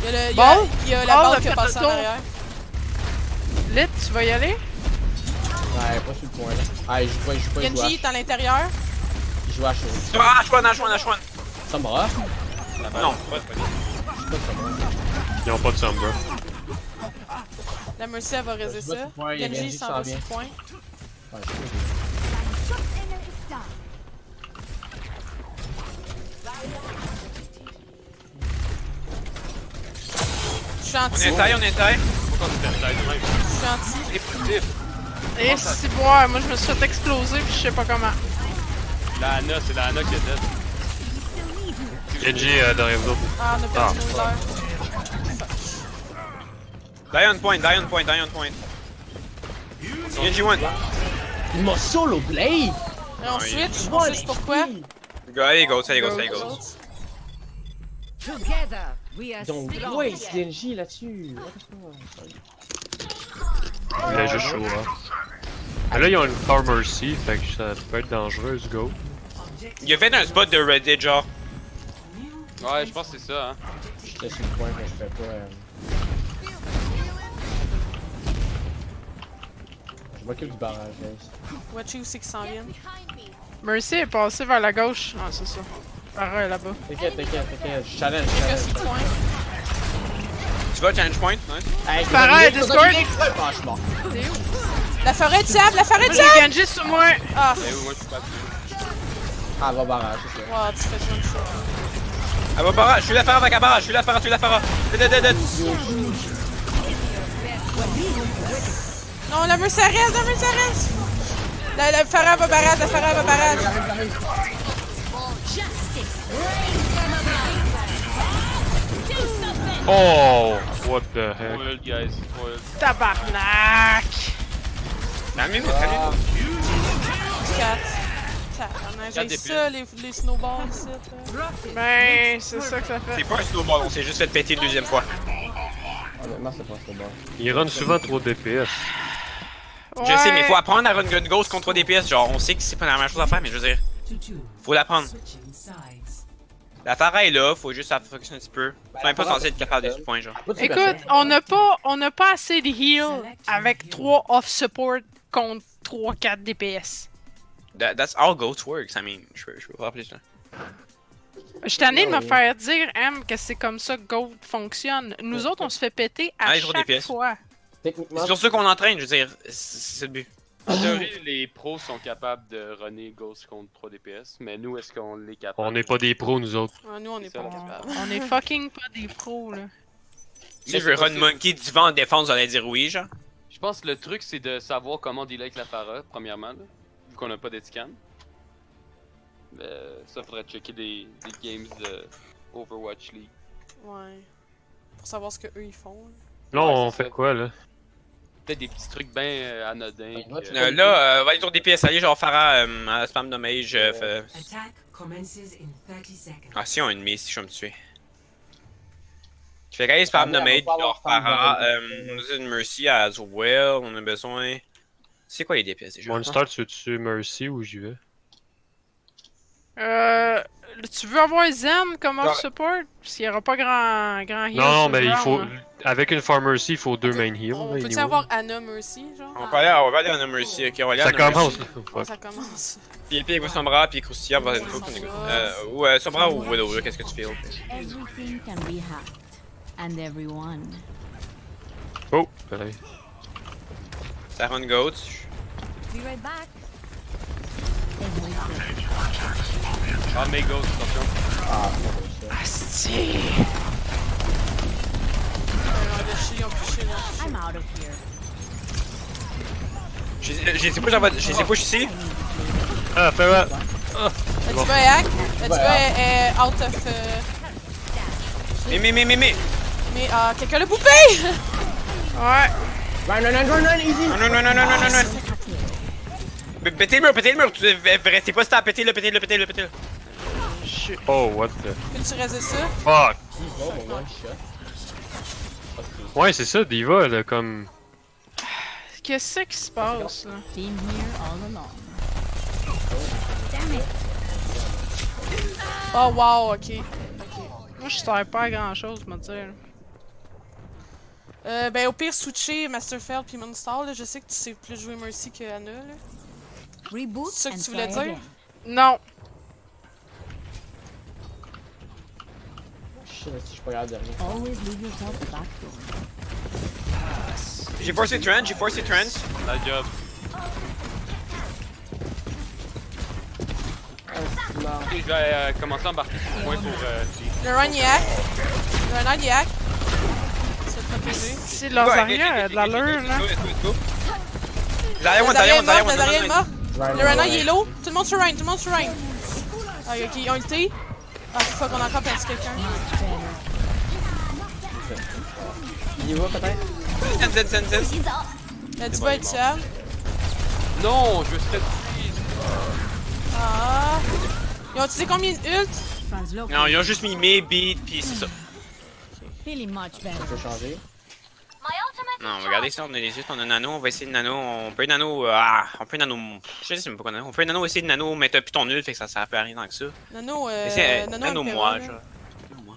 Il y a, Bon. il y a la Bon, balle on a qui fait a le passé en tour. arrière. Lit, tu vas y aller? Ouais, pas sur le point là. Ah, il joue pas, Genji est à l'intérieur. Il joue à chaud. H1. Sombra? Non. Ils ont pas de Sombra. La Mercy, elle va Je raiser vois ça. ce point, il y a Genji Genji s'en qui va s'en sur le vient. point. Ouais, je sais. Je suis anti. On est taille. Je suis anti. C'est positif. Et si boire, moi je me suis fait exploser puis je sais pas comment. La Anna, c'est la Anna qui est dead. Genji derrière vous autres. Ah, on a perdu nos heures. Die on point. Genji 1. Il m'a solo blade! Et on switch, on switch pourquoi? Allez, go. Together, we are Donc, stronger. ouais, c'est DNJ là-dessus. What the fuck? Il a juste chaud, hein. Mais là, ils ont une Pharmacy, fait que ça peut être dangereux, go. Il a fait un spot de Reddit, genre. Ouais, je pense que c'est ça, hein. J'étais sur le point que je fais pas. Je m'occupe du barrage, guys. Watchy aussi qui s'en viennent. Mercy est passé vers la gauche. Ah, c'est ça. Farah est là-bas. T'inquiète. Je challenge. Que sur le point. Tu vas challenge point, nice. Hey, Farah est Discord. Ah, je suis mort. T'es où? La forêt diable! La forêt Moi diable! j'ai Genji sur moi! Ah, Eh oui, moi je suis pas dessus. Ah, va barrage, c'est ça. wow, tu fais une chose. Ah bah barrage, je suis la Farah avec la barrage, tu la Farah. Dead. Non, la Mercy reste, La Farah va barrage, Oh! What the heck? Spoiled, guys. Spoiled. Tabarnak! Calmez-vous. 4. J'ai Quatre ça, les snowballs, ça. Ben, c'est ça que ça fait. C'est pas un snowball, on s'est juste fait péter une deuxième fois. Honnêtement, c'est pas trop bon. Ils run souvent trop DPS. Je sais, mais faut apprendre à run gun ghost contre 3 DPS. Genre, on sait que c'est pas la même chose à faire, mais je veux dire, faut l'apprendre. Switching sides. La Farah est là, faut juste la focus un petit peu. Faut même pas censé être capable de ce point, genre. Écoute, on n'a pas assez de heal avec 3 off-support contre 3-4 DPS. That's how ghost works, I mean, je peux pas rappeler ça. Je suis tanné de me faire dire, M, que c'est comme ça que Gold fonctionne. Nous autres, on se fait péter à les 3 chaque DPS. fois. Techniquement, C'est pour ça qu'on entraîne, je veux dire, c'est le but. En théorie, les pros sont capables de runner Ghost contre 3 DPS, mais nous, est-ce qu'on l'est capable? On n'est pas des pros, nous autres. Ah, nous, on est C'est ça, pas la capables. On est fucking pas des pros, là. Si je veux run monkey du vent en défense, j'allais dire oui, genre. Je pense que le truc, c'est de savoir comment dealer avec la Pharah, premièrement, là, vu qu'on a pas d'Edscan. Ça, faudrait checker des games de Overwatch League. Ouais. Pour savoir ce que eux ils font. Là, Ouais, on c'est fait ça. quoi, là? Peut-être des petits trucs bien anodins. Ouais, puis, tu Là, va aller sur DPS, allez, genre Farah, à spam de mage. Attack commences in 30 seconds. Ah, si, on a une mise, si je vais me tuer. Je fais gagner spam de Ah, mais mage, on va pas genre avoir Farah, spam on a une mercy as well, on a besoin. C'est quoi les DPS déjà? Monster, tu veux-tu Mercy ou j'y vais? Tu veux avoir Zen comme Ouais. off support? Parce qu'il n'y aura pas grand heal. Non, sur mais ce il faut. round, là. Avec une Pharmacy, il faut 2 main heal. On là, peut-tu anyway. avoir Anna Mercy, genre? On va aller en mercy, ok, on va aller Ça en commence, mercy. là. Ouais, ça commence. Puis avec Sombra, puis Croustilla, va une fois qu'on négocie. Ou Sombra ou Widow, là, qu'est-ce que tu fais? Everything can be hacked. And everyone. Oh, pareil. Ça run goat. Be right back. Ah, mais go, attention. Asti! Ils ont pushé, là. I'm out of here. J'ai les push ici. Ah, fais-le! Le Diva est hack. Le Diva est out of. Mais. Mais quelqu'un l'a poupé! Ouais! Run, easy! Non. Pétez le mur, tu restez pas stable, pétez-le. Oh, what the. Peux-tu résister ça? Fuck! Oh, mon one shot. Ouais, c'est ça, Diva, là, comme. Qu'est-ce qui se passe, là? Team here all along. Damn it. Oh wow, ok. Moi, je sers pas à grand-chose, me dire. Ben au pire, switcher Masterfeld puis Moonstar, là. Je sais que tu sais plus jouer Mercy que Anna, là. Reboot C'est ça que and tu voulais try dire? again. Non! Shit, si je suis pas capable de rien. Always leave yourself a back door. J'ai forcé trend. La job. Non. Je vais commencer à embarquer sur le point pour. Le run est hack. Le run est hack. Se protéger. Si leurs arrières a de l'allure, là. Zarya est mort. Zarya est mort. Run, Le runner run. il est low. Tout le monde sur Ryan, Ah, ok, ils ont ulti. Ah, fuck, on a encore perdu quelqu'un. Il y va peut-être? Zen. Le Diva est tuable. Non, je me serais. Ah. Ils ont utilisé combien d'ult? Translocate. Non, ils ont juste mis mes beats, pis c'est ça. Feeling much Je better. peux changer. Non, regardez ça, on a les yeux, on a nano, on va essayer de nano, on peut nano, je sais même pas quoi nano, on peut nano essayer de nano, mais t'as plus ton nul, fait que ça sert plus à rien tant que ça. Nano, C'est Nano nano Impera, moi, là. genre. Nano moi.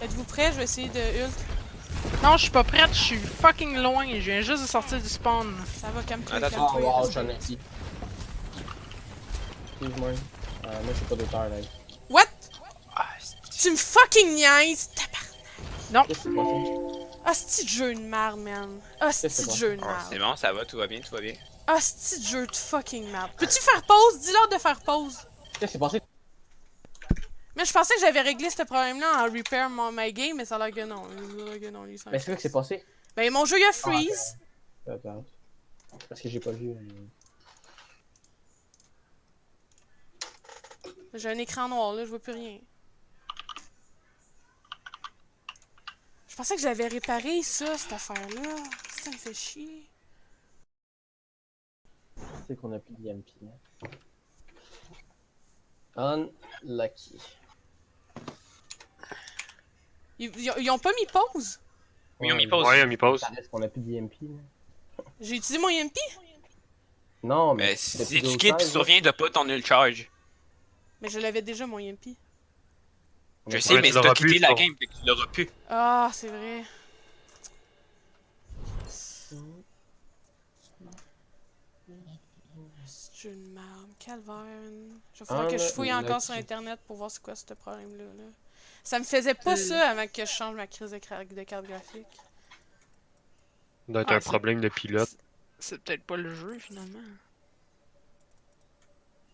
Êtes-vous prêts? Je vais essayer de ult. Non, je suis pas prête, je suis fucking loin. Je viens juste de sortir du spawn. Ça va, calme-toi, Attends, Oh calme-toi. wow, j'en ai ici. Excuse-moi. Moi j'ai pas d'auteur là. What? Ah, Tu me fucking niaises! Tabarnak! Qu'est-ce qui s'est passé? Ah, c'est de jeu de merde, man. Ah, c'est Qu'est-ce que de c'est jeu de c'est merde. bon, ça va, tout va bien. Ah, c'est de jeu de fucking merde. Peux-tu faire pause? Dis-leur de faire pause. Qu'est-ce qui s'est passé? Mais je pensais que j'avais réglé ce problème-là en repair my game, mais ça a l'air que non. Lui, ça- Mais c'est quoi qui s'est passé? Ben, mon jeu, il a freeze. Attends. Parce que j'ai pas vu. J'ai un écran noir, là, je vois plus rien. Je pensais que j'avais réparé ça, cette affaire-là. Ça me fait chier. C'est qu'on a plus d'IMP. Unlucky. Ils ont pas mis pause? Oui, on m'y pose. Ouais, on m'y pose. Ça reste qu'on a plus d'IMP. J'ai utilisé mon EMP? Non, mais. Mais si tu quittes, tu reviens de pas ton nul charge. Mais je l'avais déjà, mon EMP. Je sais, Ouais, mais tu si t'as l'auras quitté plus, la toi. game, fait que tu l'auras plus. Ah, c'est vrai. C'est une merde. Calvaire. Je vais falloir que je fouille encore sur internet pour voir c'est quoi ce problème-là. Là. Ça me faisait pas ça avant que je change ma crise de carte graphique. Ça doit être Ah, un c'est- problème de pilote. C'est peut-être pas le jeu, finalement.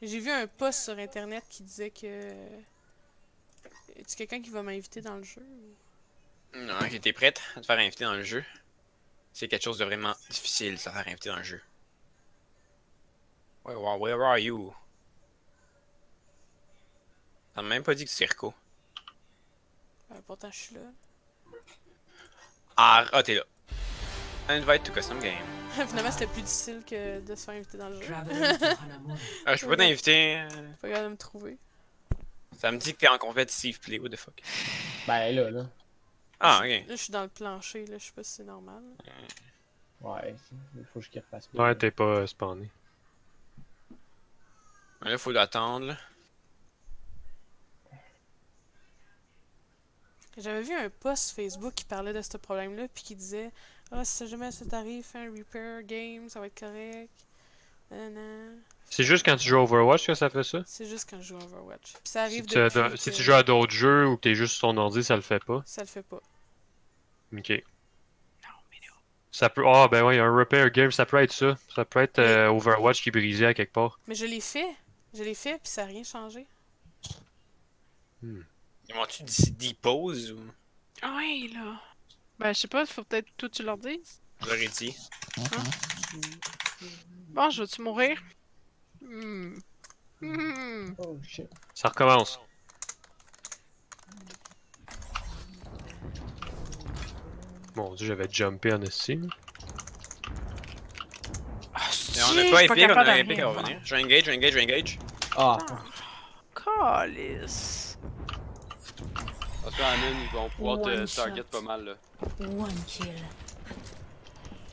J'ai vu un post sur internet qui disait que Est-ce quelqu'un qui va m'inviter dans le jeu? Non, j'étais prête à te faire inviter dans le jeu. C'est quelque chose de vraiment difficile, ça faire inviter dans le jeu. Where are you? T'as même pas dit que c'est Circo. Pourtant, je suis là. Ah, t'es là. Invite to custom game. Finalement, c'était plus difficile que de se faire inviter dans le jeu. Traveling to Hanamura. Je peux pas t'inviter. Pas grave de me trouver. Ça me dit que t'es en competitive play, what the fuck. Ben là. Ah, ok. Là, je suis dans le plancher, là, je sais pas si c'est normal. Ouais, il faut que je repasse. Ouais, t'es pas spawné. Là, faut l'attendre, là. J'avais vu un post Facebook qui parlait de ce problème-là, puis qui disait ah, si jamais ça t'arrive, fais un repair game, ça va être correct. Non. C'est juste quand tu joues à Overwatch que ça fait ça? C'est juste quand je joue à Overwatch. Puis ça arrive Si depuis si que- tu joues à d'autres jeux ou que t'es juste sur ton ordi, ça le fait pas. Ça le fait pas. Ok. Ça peut. Ah, ben ouais, un repair game, ça peut être ça. Ça peut être Overwatch qui est brisé à quelque part. Mais je l'ai fait. Je l'ai fait, puis ça a rien changé. Ils m'ont-tu dit pause ou. Ouais, là. Ben, je sais pas, faut peut-être que toi tu leur dises. Je leur ai dit. Bon, je vais-tu mourir? Oh shit. Ça recommence. Mon dieu, j'avais jumpé en esti. Mais on a pas épique, on a épique à revenir. Je vais engage. Ah, Calice. Parce que Amen, ils vont pouvoir te One target shot. pas mal là. One kill.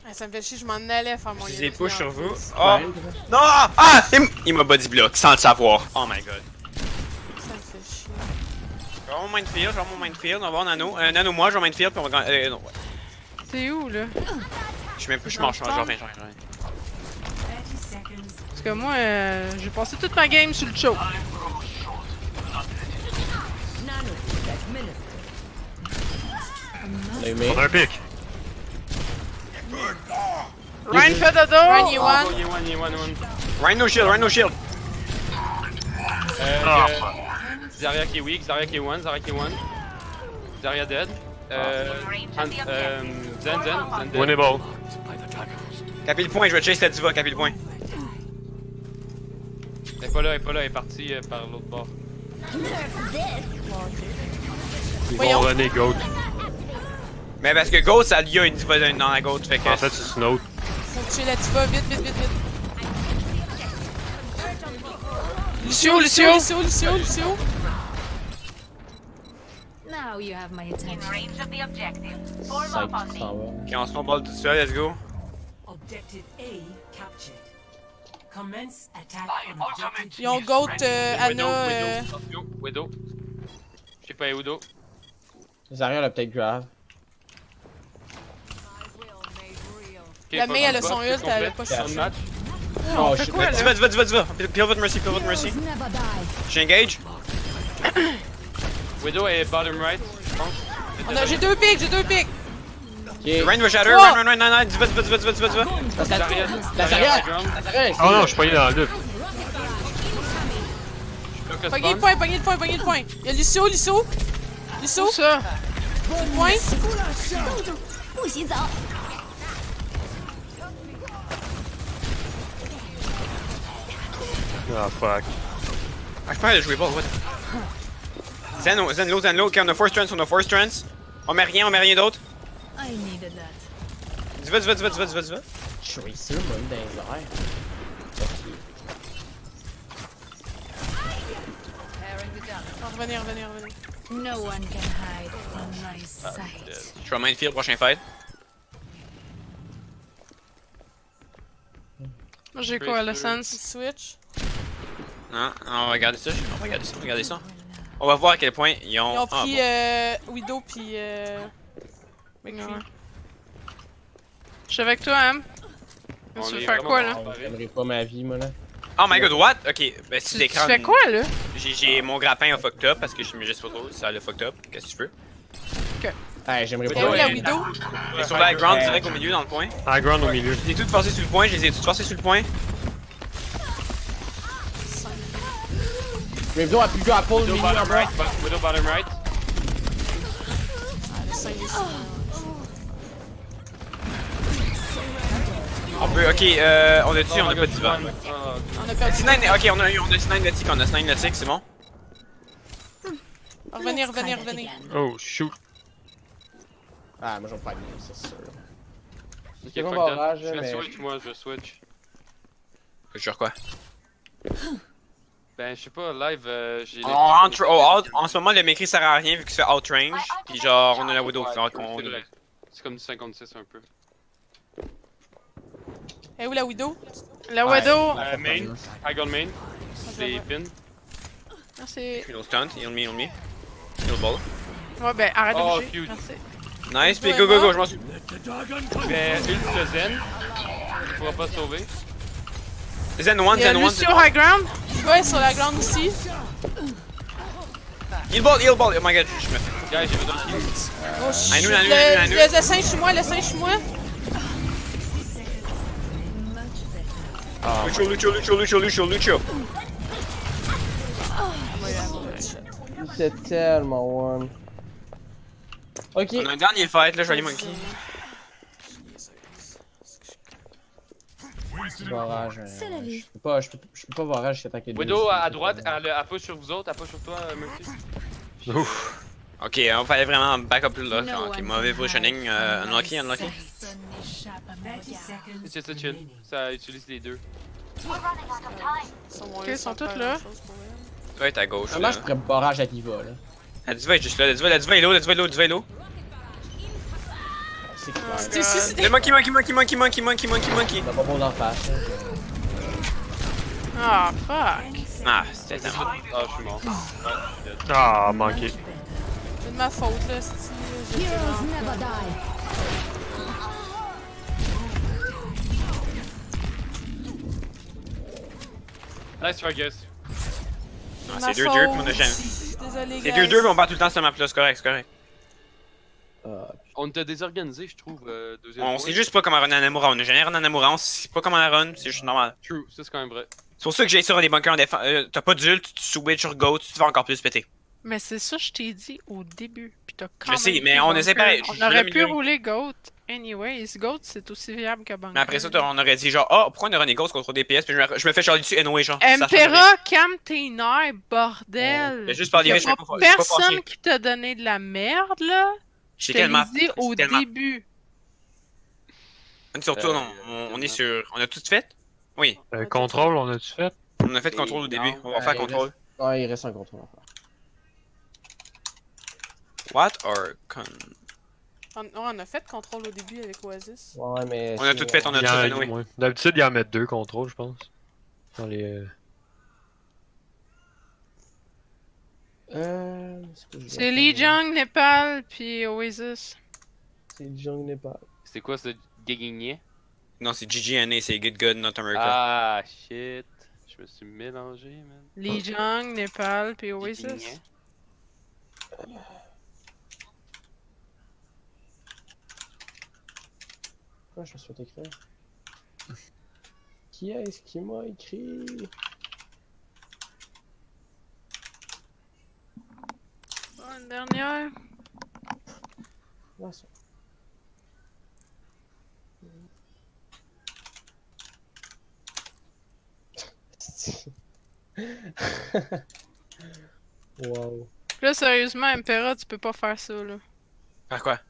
Ah, ça me fait chier, je m'en allais faire mon Je les Unity push en sur vous. plus. Oh! Non! Ah! Il m'a body block sans le savoir. Oh my god. Ça me fait chier. Je vais avoir mon minefield, on va avoir nano. Nano, moi, je vais minefield, puis on va gagner. Non, ouais. T'es où, là? Je suis même plus, je marche, je reviens. 30 seconds. Parce que moi, j'ai passé toute ma game sur le choke. on a eu mes. On a un pic. Ryan fait dodo! Ryan, you Ah, won. Ryan no shield. Zarya qui est weak, Zarya qui est one. Zarya dead. Zen dead. Winnable. Capille le point, je vais chase la diva, capille le point. Elle est pas là, elle est partie par l'autre bord. Ils Voyons. vont runner Goat. Mais parce que Ghost, ça lui a une diva dans la Ghost, fait que. En fait, c'est une autre. Faut que tu la diva, vite. Lucio! Lucio! Now you have my attention. Cinq qui s'en va. Ok, on se snowball tout seul, let's go. Objective A captured. Commence attack on objective Ils ont Goat, Anna, Widow. Je sais pas, Widow. Zarya l'a peut-être grave. La Mei, elle a son ult, elle a pas Sur le cherché. match. Oh shit. quoi, là? Diva. Peel votre mercy. J'engage. Widow est bottom right, je pense. J'ai deux pics! Ok. Ryan va shatter, Wow. Ryan, diva. Zarya. La Zarya! La Zarya! Oh non, je suis pas allé dans le loop. Pognez le point! Il y a Lucio! Où ça? Point! Ah, fuck. Ah, je peux aller jouer ball, what? Zen low, ok, on a force trance. On met rien d'autre. I needed that. Diva. Tracer, moi, dans les airs. Revenir. No one can hide from my sight. Je vais minefield, prochain fight. Moi, j'ai quoi, le sense? Switch. Non, on va regarder ça. On va voir à quel point ils ont. Ils ont Ah, pris bon. Widow pis McCree. Ouais. Je suis avec toi, Am. On Tu veux est faire vraiment quoi, là? comparés. J'aimerais pas ma vie, moi, là. Oh my god, what? Ok, ben si Tu l'écran. fais quoi, là? J'ai mon grappin a fucked up parce que je me juste pas trop, ça l'a fucked up. Qu'est-ce que tu veux? Hey, j'aimerais Et où pas. la Widow? Et sur la ground direct au milieu dans le point. High ground au milieu. Je les ai toutes forcées sur le point, Gravedo a pu jouer à full Widow mini en bottom bas. right. Widow bottom right. Ah, le 5 ici. On peut, ok, on a dessus, on a pas de diva. On a perdu. C9, ok, on a C9 le tick, on a C9 le tick, c'est bon? Revenez, Let's try revenez, that revenez. again. Oh, shoot. Ah, moi, je vais pas gagner, c'est sûr. Ok, C'est fuck pas that. orage, Je vais mais- switch, moi, je switch. Sur quoi? Ben, je sais pas, live, j'ai. En ce moment, le Mekri sert à rien vu qu'il se fait outrange. Pis genre, on a la Widow qui fait qu'on. C'est vrai. C'est comme du 56 un peu. Eh où la Widow? La Ouais. Widow. Main. High ground main. je Des la pins. Merci. Heal stunt, heal me, heal me. Heal ball. Ouais, ben arrête de Oh, bouger. cute. Merci. Nice, pis go, go, go, je m'en suis. Ben, ult de Zen. Tu pourras pas sauver. Zen 1, Il y a Zen 1. Lucio high ground. Ouais, sur la grande aussi. Heal ball, oh my god, je me fais. Guys, j'ai besoin de kill. Oh shit. I knew. Le singe chez moi, le singe chez moi. Lucio. C'est tellement one. Ok. On a un dernier fight, là, je vais aller monkey. Barrage. C'est la vie. Je peux pas barrage jusqu'à attaquer Widow à droite, elle push sur vous autres, elle push sur toi, Murphy. Ouf. Ok, on fallait vraiment back up là. No Ok, one mauvais can positioning. hide. Unlucky. Personne n'échappe à mon 30 regard. seconds C'est ça, chill. Ça utilise les deux. Ok, ils sont toutes là. Toi, est à gauche. Comment Là. je pourrais barrage à Diva là? La diva est juste là. La diva est low, la diva est low. C'est clair. T'es suicidé. Le monkey. T'as pas bon d'en face. Hein. Ah, fuck. Ah, c'était ça. Ah, je suis mort. Ouais, je suis dead. Ah, manqué. C'est de ma faute là, c'ti. J'étais Heroes mort. never die. Nice Fergus. Ah, Ma c'est 2-2 faute. puis on a jamais. Désolé, C'est guys. 2-2 mais on bat tout le temps cette map là, c'est correct. Ah, On t'a désorganisé, je trouve, deuxième On point. sait juste pas comment run à Namura. On a jamais run à Namura, on sait pas comment la run, c'est juste normal. True, ça c'est quand même vrai. C'est pour ça que j'ai sur des bunkers en défense. T'as pas d'ult, tu switch sur Goat, tu te fais encore plus péter. Mais c'est ça que je t'ai dit au début. Puis t'as quand Je même sais, pris mais on essaie bunker. pareil. Je On suis aurait là, pu milieu. rouler Goat. Anyways, Goat c'est aussi viable que bunker. Mais après ça, on aurait dit genre, oh, pourquoi on a run des Ghosts contre DPS, puis je me fais charger dessus anyway, genre. ça change rien. Empera, calme tes nerfs, bordel! Mais juste par Y'a les je pas suis pas fâché. personne qui t'a donné de la merde, là! Je C'est te quelle map? l'ai dit au C'est quelle map? début. Surtout, on est sur. On a tout fait? Oui. Contrôle, on a-tu fait? On a fait contrôle au début. On va faire contrôle. Ouais, il reste un contrôle à faire. What or con. On a fait contrôle au début avec Oasis. Ouais, mais. On a tout fait, on a Il y tout en- fait, oui. ouais. D'habitude, il y en met 2 contrôles, je pense. Dans les. C'est Lee Jong, Népal, puis Oasis. C'est Jung Nepal. C'était quoi ce guéguigné? Non, c'est GGNA, c'est Good Not America. Ah, shit. Je me suis mélangé, man. Lee Jong, Népal, puis Oasis. Guéguigné. Pourquoi je me suis fait écrire? Qui est-ce qui m'a écrit? Une dernière. Ah, ça. Wow. Là, sérieusement, Empera, tu peux pas faire ça, là. Par quoi?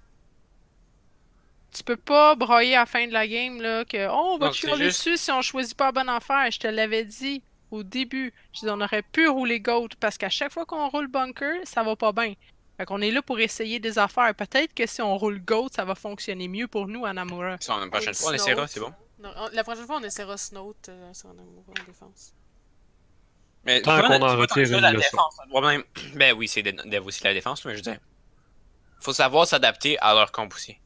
Tu peux pas broyer à la fin de la game, là, que oh, on va Non, te c'est chialer juste- dessus si on choisit pas la bonne affaire. Je te l'avais dit au début. Je dis, on aurait pu rouler Goat parce qu'à chaque fois qu'on roule Bunker, ça va pas bien. Fait qu'on est là pour essayer des affaires. Peut-être que si on roule Goat, ça va fonctionner mieux pour nous à Namura. Ça, la prochaine Et fois, on Snow. essaiera, c'est bon. Non, la prochaine fois, on essaiera Snout sur un amour en défense. Mais Tant tu vois, qu'on en tu vois, retire tu vois, une la leçon. défense, le problème. Ben oui, c'est dev aussi la défense, mais je veux dire. Faut savoir s'adapter à leur comp aussi.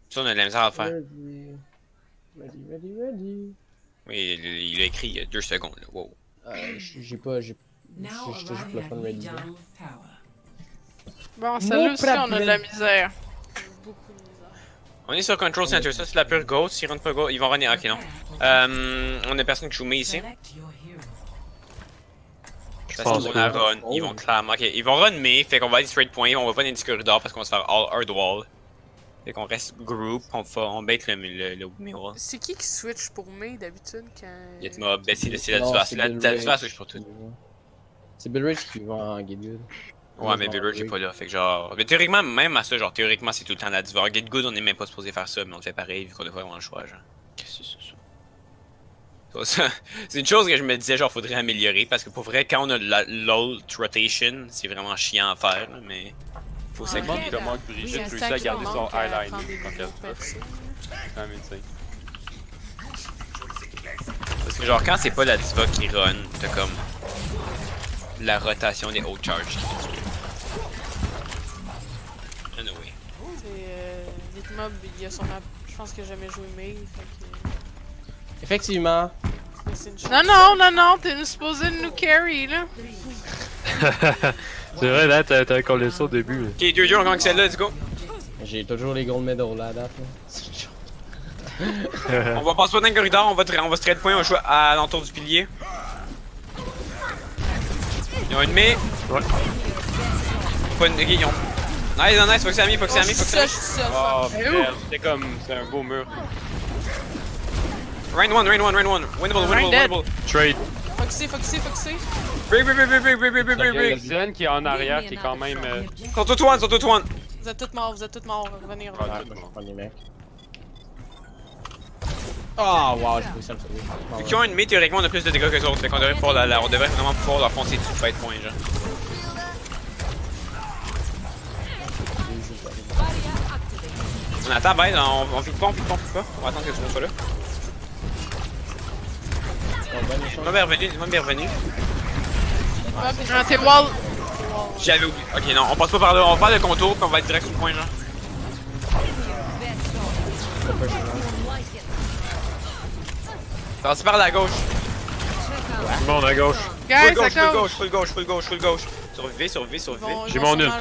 Ça, on a de la misère à le faire. Ready. Ready. Oui, il a écrit il y a 2 secondes, là. Wow. J'ai pas. J'étais Now juste arriving le at fun ready. Redoubt Tower. Bon, celle-là aussi, on a de problème. la misère. Beaucoup de misère. On est sur Control Center, ça c'est la pure Ghost. S'ils rentrent pas Ghost, ils vont runner. Ok, non. On a personne qui joue mais ici. Select your hero. Parce qu'ils vont la run, ils vont clairement. Ok, ils vont run mais, fait qu'on va aller straight point, on va pas dans les corridors parce qu'on va se faire all hard wall. Fait qu'on reste group, on bait le middle. C'est qui switch pour May d'habitude quand. Yetmob, ben c'est la Non, diva, c'est la Bill diva Rage. switch pour tout. C'est Bill Rage qui va en Get Good. Ouais, mais Bill est pas là, fait que genre. Mais théoriquement, même à ça, genre, théoriquement, c'est tout le temps la diva. Get Good, on est même pas supposé faire ça, mais on le fait pareil, vu qu'on devrait avoir le choix, genre. Qu'est-ce que c'est ça? C'est une chose que je me disais, genre, faudrait améliorer, parce que pour vrai, quand on a l'alt rotation, c'est vraiment chiant à faire, là, mais. Faut Je me demande s'activer. comment que Brigitte Oui, réussit à garder son eyeliner prendre des quand elle nouveaux se persos. C'est quand même insane. Parce que, genre, quand c'est pas la diva qui run, t'as comme. La rotation des haute charge qui fait tuer. Anyway. C'est Litmob, il a son map. Je pense qu'il a jamais joué May, fait que. Effectivement. Mais c'est une chance. Non, t'es supposé nous carry, là. C'est vrai, là, t'avais collé ça au début. Là. Ok, 2-2, on gagne celle-là, let's go. J'ai toujours les gold medals là à date. On va passer pas dans le corridor, on va straight point, on va jouer à l'entour du pilier. Ils ont une ennemi. Ouais. Pas une. Ok, ils ont. Nice, nice, faut que c'est ami, faut que c'est ami, faut que c'est ami. Je suis seul. Oh, Mais où? merde, c'était comme. C'est un beau mur. Rain 1, Rain 1, Rain 1. Winnable, dead. winnable. Trade. Foxy. Break. Il y a Zen qui est en arrière qui est quand même. Sont tout one, sont tout one. Vous êtes tous morts, revenez. Ah, Ouais, je prends les mecs. Oh wow, j'ai réussi à me sauver. Vu qu'ils ont une ennemi, théoriquement on a plus de dégâts que les autres, fait qu'on devrait pouvoir on devrait vraiment pouvoir leur foncer dessus, fight point, genre. On attend, ben, on fit pas. On va attendre que tout le monde soit là. Dis-moi bienvenue. Ah, t'es wall. J'avais oublié. Ok, non, on passe pas par là, on va faire le contour, puis on va être direct sur le point, genre. Passe par la gauche. Tout le monde à gauche. Guys, à gauche. Full gauche. Survivez. J'ai mon une.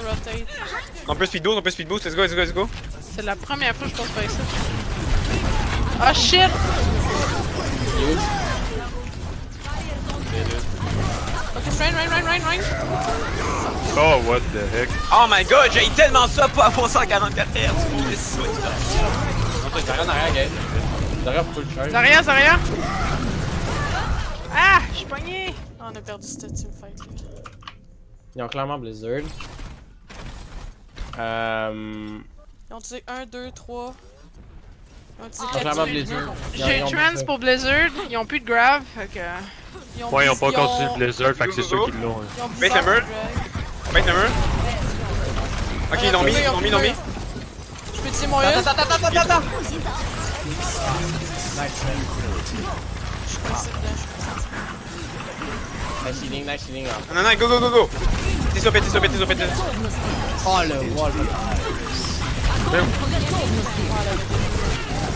On peut speed boost, let's go. C'est la première fois que je passe par ici. Ah shit! Ok, Rain. Oh, what the heck. Oh my god, j'ai tellement ça pas avoir 144 Hz. Derrière en arrière, gars. Derrière full charge. Zarya! Ah! Je suis pogné! Ah, on a perdu cette teamfight. Ils ont clairement Blizzard. Ils ont utilisé 1, 2, 3. Ils ont utilisé Ils ont clairement Blizzard. J'ai Ils ont trans pour Blizzard, ils ont plus de grave, fait que. Ouais, ils ont pas continué le Blizzard, fait que c'est sûr qu'ils l'ont. Ils ont Bait le mur. Ok, ils l'ont mis. Je peux utiliser mon ult. Attends. Je suis coincé dedans. Nice healing. Non, go. T'es sauvé. Oh le wall.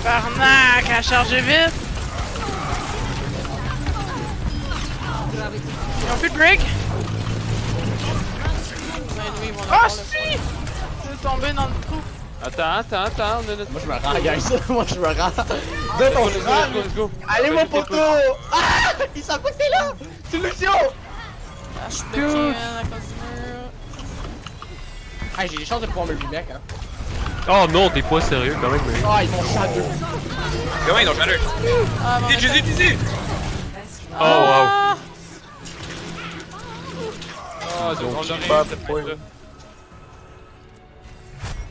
Barnac, à charger vite! Ils ont plus de break! Ben, lui, ils vont Oh l'avoir, si! Je vais tomber dans le trou. Attends, on a notre. Moi je me rends, guys. Moi je me rends. De ton Let's go. Allez mon poteau. Ah! Ils savent pas que t'es là. Solution. Ah, je suis bloqué, man, à cause du mur. Ah, j'ai des chances de pouvoir me le mec, hein. Oh non, t'es pas sérieux quand même. Mais... Ah, ils vont chat deux. Comment ils l'ont chaleur? Ah, bon, Jésus! Oh wow. Ah, Donc, on j'ai aurait pas eu de cette point. là.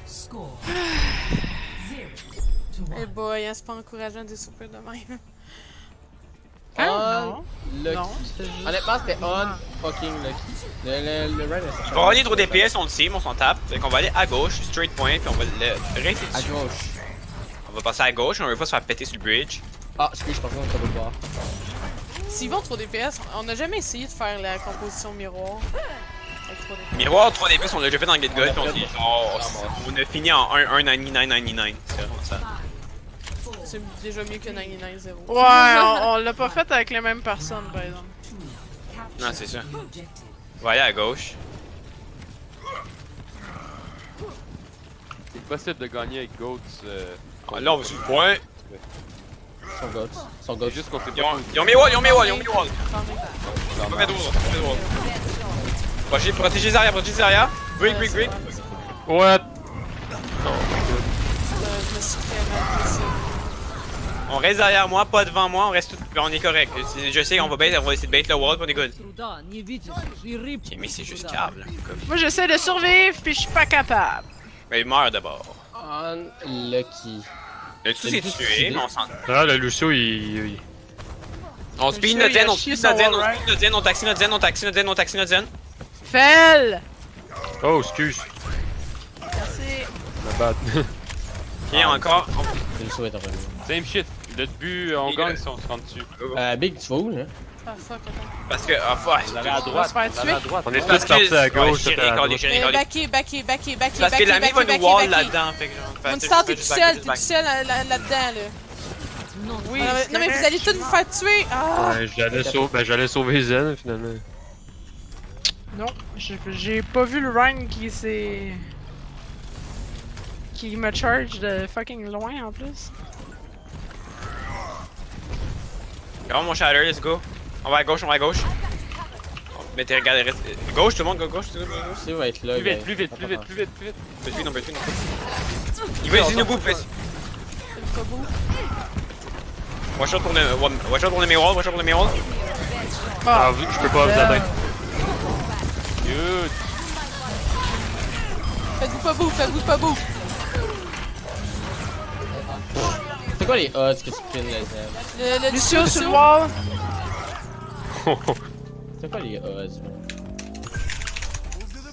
Score 0 to 1. Eh boy, hein, c'est pas encourageant des soupers de même. Non. Lucky. Non, c'est juste. Honnêtement, c'était on fucking lucky. Le run est On va aller trop DPS, on le sait, mais on s'en tape. Fait qu'on va aller à gauche, straight point, puis on va le rester à dessus. gauche. On va passer à gauche, on veut pas se faire péter sur le bridge. Ah, excuse, je pense qu'on peut pas. S'ils vont trop DPS, on n'a jamais essayé de faire la composition miroir. Avec 3 DPS. Miroir 3 DPS, on l'a déjà fait dans Get Good, puis on dit genre, on a fini en 1-99-99. C'est vraiment ça. C'est déjà mieux que 99-0. Ouais, on l'a pas fait avec les mêmes personnes, par exemple. Non, c'est ça. On va aller à gauche. C'est possible de gagner avec Goats. Ah, là, on va sur le point. Ils sont goats. Ils sont C'est goats. juste qu'on fait Ils pas ont mes walls, ils ont mes walls, ils ont mes walls. Attendez. Pas mettre wall, pas mettre wall. Protégez Zarya, protégez Zarya. Break. What? Je me suis fait mal blessé. On reste derrière moi, pas devant moi, on reste tout. On est correct. Je sais, on va essayer de bait le wall, puis on est good. Ok, mais c'est juste câble. Moi, j'essaie de survivre, puis je suis pas capable. Mais il meurt d'abord. Unlucky. Le tout s'est tué, mais on s'en. Ah, le Lucio, il... On speed notre zen, on speed notre zen, on taxi notre zen, on taxi notre zen, on taxi notre zen. Fel! Oh, excuse. Merci. Ma bad. Ok, encore. Le Lucio est revenu. Same shit. Le but, on gagne si on se rend dessus. Big, tu vas où, là? Ah fuck, attends. Parce que. Ah, fuck. Vous allez à On va droite. se faire Vous allez à tuer. droite. On est Parce tous partis à que. gauche, J'ai toi, t'es à droite. récolté. Backé. Parce que l'ami va nous wall là-dedans, fait que genre. Moonstar, t'es tout seul là-dedans, là. Oui, Non, mais vous allez tous vous faire tuer! Ah! Ouais, j'allais sauver Zen, finalement. Non, j'ai pas vu le Ryan qui s'est... qui me charge de fucking loin en plus. Regarde mon shatter, let's go. On va à gauche, Mettez, regardez, reste. Gauche, tout le monde, gauche, tout le monde. Tu va être là. Plus vite. Peux-tu, non. Il va essayer de nous bouffer. C'est pas beau. Watch out pour le mirror, Ah, je peux pas vous atteindre. Good. Faites-vous pas beau! C'est quoi les odds que tu pines le Zen? Le Lucio sur le wall! C'est quoi les odds, man?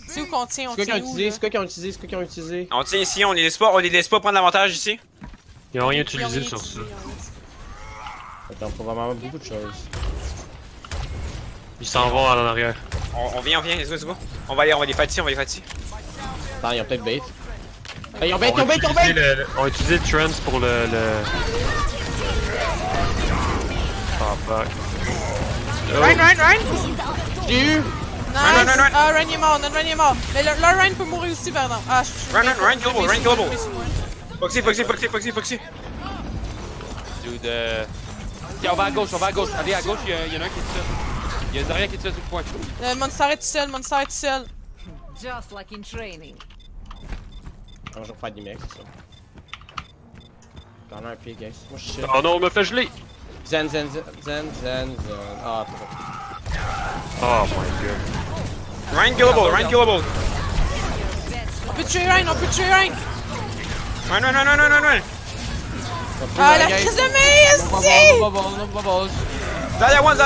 C'est où qu'on tient? On C'est quoi tient où? C'est quoi qu'ils ont utilisé? On tient ici, on les laisse pas prendre l'avantage ici. Ils ont rien utilisé sur ça. Attends, probablement beaucoup de choses. Ils s'en vont en arrière. On vient, let's go. On va les fight ici, Attends, ils ont peut-être bait. Hey, ils ont bait! On a utilisé le trance pour le... Ah, fuck. Ryan! J'ai eu! Nice! Run. Ah, Ryan est mort, notre Ryan est mort. Mais leur Ryan peut mourir aussi, pardon. Ah, je suis. Ryan killable. Foxy. Dude, ok, on va à gauche. Allez à gauche, il y en a un qui est tout seul. Il y a Zarya qui est tout seul sur le point. Monster est tout seul. Just like in training. Non, je vais faire des mecs, c'est ça. T'en as un pied, guys. Moi, je suis Oh non, on me fait geler! Zen. Ah, trop. Oh my god. Ryan killable. On peut tuer Ryan! Run. Ah, la crise de maïs! Bubbles. Zarya one.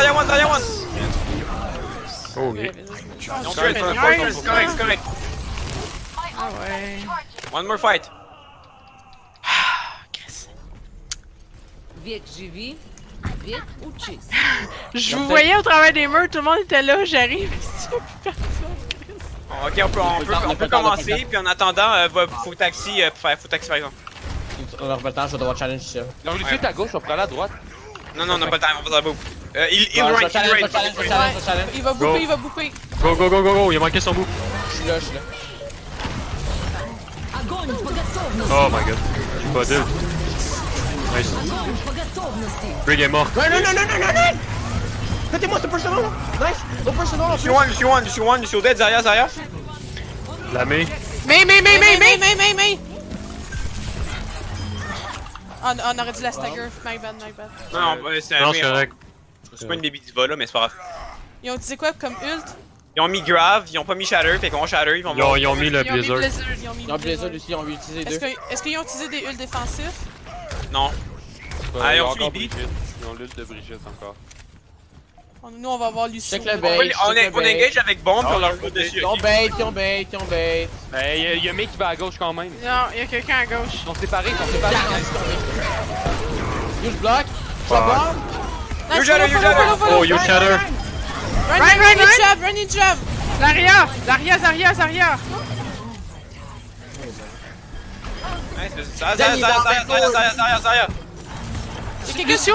Oh, oui. C'est correct. Ah ouais. One more fight. Век живи, век учись. Je vous voyais au travers des murs, tout le monde était là, j'arrive, c'est plus personne. Ok, on peut commencer, puis en attendant, faut taxi par exemple. On a pas le temps, je vais devoir challenge ça. Non, Lucio est à gauche, on prend à droite. Non, on n'a pas le temps, on va dans la boucle. Il Je Ryan. vais challenge. Il va bouffer. Go, il a manqué son bout. Je suis là. Огонь по готовности! Oh my god. J'ai pas d'eux. Nice. Огонь по готовности! Brig est mort. Non! Faites-moi, c'est personal! Nice! No personal! Lucio dead, Zarya. La main. Mais! On aurait dû la stagger. My bad. Non, c'est Non, c'est correct. C'est pas une baby diva là, mais c'est pas grave. Ils ont utilisé quoi comme ult? Ils ont mis Grave, ils ont pas mis Shatter, fait qu'on va Shatter, ils vont voir. Ils ont mis le Blizzard. Ils ont Blizzard aussi, on va utiliser deux. Est-ce qu'ils ont utilisé des ults défensifs? Non. Ah, ils ont encore Brigitte. Ils ont l'ult de Brigitte encore. Nous, on va voir Lucio. Check le bait. On engage avec bombe, puis on leur fout dessus. Ils ont bait. Il y a mec qui va à gauche quand même. Non, il y a quelqu'un à gauche. Ils sont séparés. Use block. Nice, You shatter. Oh, you shatter. Run in jab! Zarya! Zarya. Lucio!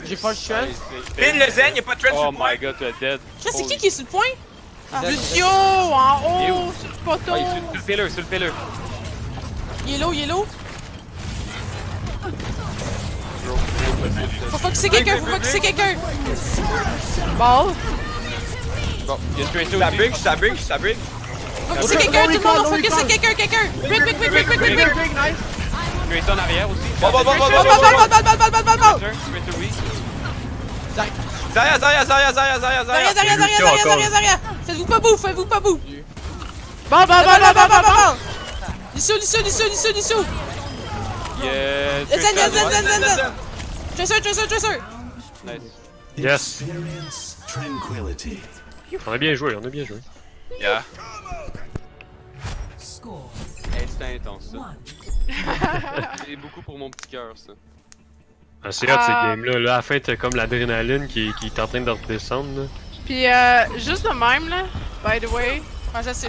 J'ai pas le chance. Pin le zen, y'a pas de trend sur Oh le point. my god, tu es dead. C'est qui est sur le point? Lucio! En haut! Sur le poteau! Ah, il est sur le pillar. Il est low. Faut focuser quelqu'un, faut focuser quelqu'un! Ball. Bon, il y a Tracer Ça aussi. brick, ça brick, ça brick. Faut focuser quelqu'un, tout le monde, on focus sur quelqu'un! Brick! Tracer en arrière aussi. Bon. Balle! Tracer, oui. Zarya. Derrière! Faites-vous pas boue! Ball. Lissou! Il y a Zen! Tracer à droite. Tracer! Nice. Yes. Tranquility. On a bien joué. Yeah. Score Hey, c'était intense, ça. 1. C'est beaucoup pour mon petit cœur, ça. Ah, c'est hot ces games-là. Là, à la fin, t'as comme l'adrénaline qui est en train de redescendre. Là. Puis juste de même là, by the way, Ah, je sais,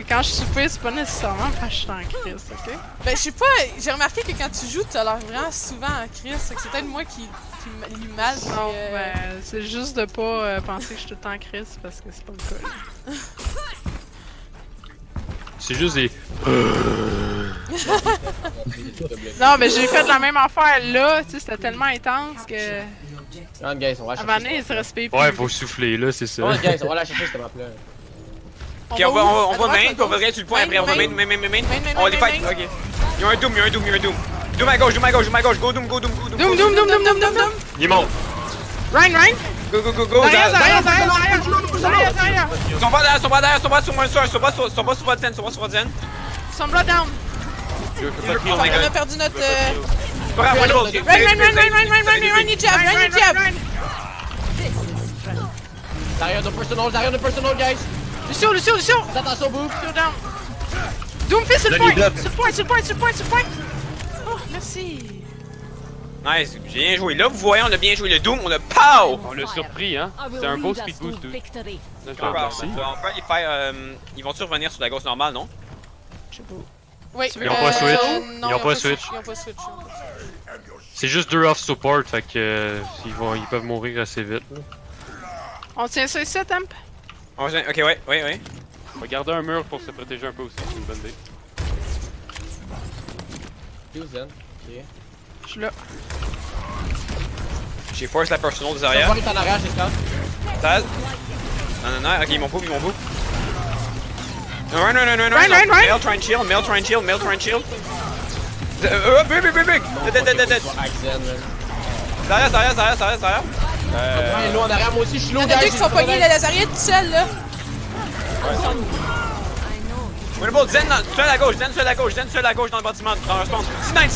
quand je soupais, c'est pas nécessairement parce que je suis en crise, ok? Ben, je sais pas, j'ai remarqué que quand tu joues, t'as l'air vraiment souvent en crise. Fait que c'est peut-être moi qui lis mal. Non, mais, ben, c'est juste de pas penser que je suis tout le temps en crise parce que c'est pas le cas. C'est juste des. Non, mais j'ai fait la même affaire là, tu sais, c'était tellement intense que. Regarde, guys, on va À un chercher. moment donné, il se respire plus. Ouais, faut souffler là, c'est ça. Regarde, guys, on va la chercher cette map-là. Ok, on va main, puis on va sur le point après. On va main. On va les fight. Ok. Il y a un doom. Doom à gauche. Go doom. Doom! Il est mort. Ryan! Go. Derrière! Ils sont pas derrière, sur votre zen. Sombra down! Je peux pas Oh tirer. my On god. a perdu notre. Pas grave, Run, you jab! Derrière de personal, guys. Lucio! Faites attention, bouffe. Lucio down! Doom fait sur le Donne les point! blocs. Sur le point! Oh, merci! Nice, j'ai bien joué. Là, vous voyez, on a bien joué le Doom, on a POW! On l'a surpris, hein. C'est un beau speed boost, dude. Victory. Ça, je On l'adore. peut les faire. Ils vont-tu revenir sur la gauche normale, non? Oui, Ils ont pas switch. non, Ils ont pas switch. Ils ont pas switch. C'est juste 2 off support, fait que ils peuvent mourir assez vite. Là. On tient ça ici, Temp? Ok, ouais. On va garder un mur pour se protéger un peu aussi, c'est une bonne idée. Zen. Ok. Je suis là. J'ai force la personal des On arrière. va être en arrière, j'ai stop. Taz. Non, ok, ils m'ont bouffe. Non. Run. Male try and shield. Big. Dead. Zen, man. Derrière. Ouais, low en arrière, moi aussi, je suis low, Il y en a guys. deux qui sont pognés la Lazariette tout seul, là. Winnable, Zen seul à gauche dans le bâtiment, dans le spawn. Snipe.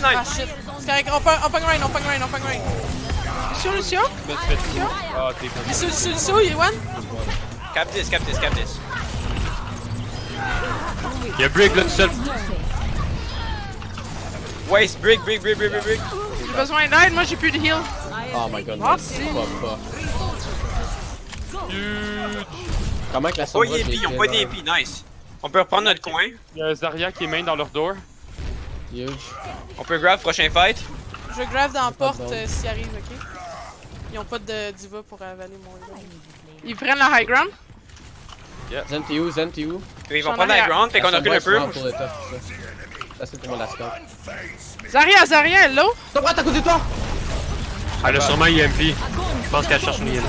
Ah shit. C'est correct, on pogne Ryan. Lucio? Je me suis fait tuer. Ah, t'es pas. Lucio, il est one. Cap this. Il y a Brig là tout seul. Waste, brick. J'ai besoin d'aide, moi j'ai plus de heal. Oh my god, Merci. pas. Comment que la Oh, Sombra, il est j'ai ils ont été, pas là? d'EP, nice. On peut reprendre notre coin. Il y a Zarya qui est main dans leur door. Huge. On peut grab prochain fight. Je vais grave dans la porte s'il arrive, ok? Ils ont pas de diva pour avaler mon gars. Ils prennent la high ground. Zen, t'es où? Ils vont prendre la ground, fait qu'on recule un peu. Pour le top, ça, c'est pour moi la scope. Zarya, elle low. Sombra, t'as côté de toi! Elle a sûrement EMP. Je pense qu'elle cherche une EMP.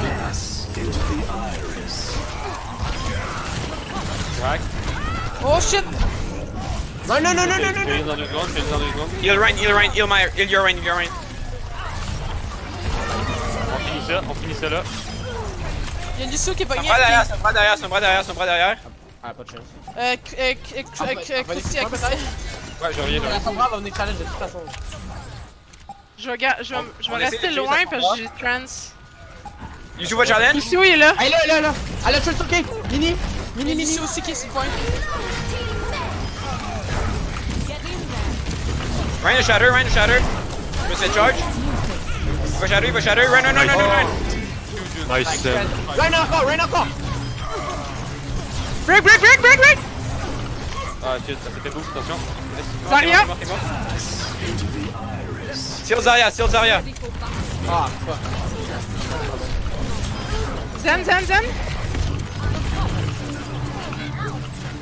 Crack. Oh shit! Non! Je vais dans 2 secondes. Heal your Ryan. On finit ça là. Il y a Lucio qui est Son pogné. bras derrière. Ah, pas de chance. Ouais, je reviens. La Sombra va venir challenge de toute façon. Je vais rester de loin tuer parce que j'ai trans. Lucio va challenge. Lucio il est là. Allez, là! Allez, tu le ok! Mini! Il y a Lucio aussi qui est sur le point. Ryan the shatter. Je me set charge. Il va shatter. Run. Nice. Rain encore! Break! Ah, shit, ça fait boost, attention. Zarya. Seal Zarya. Ah, fuck. Zen.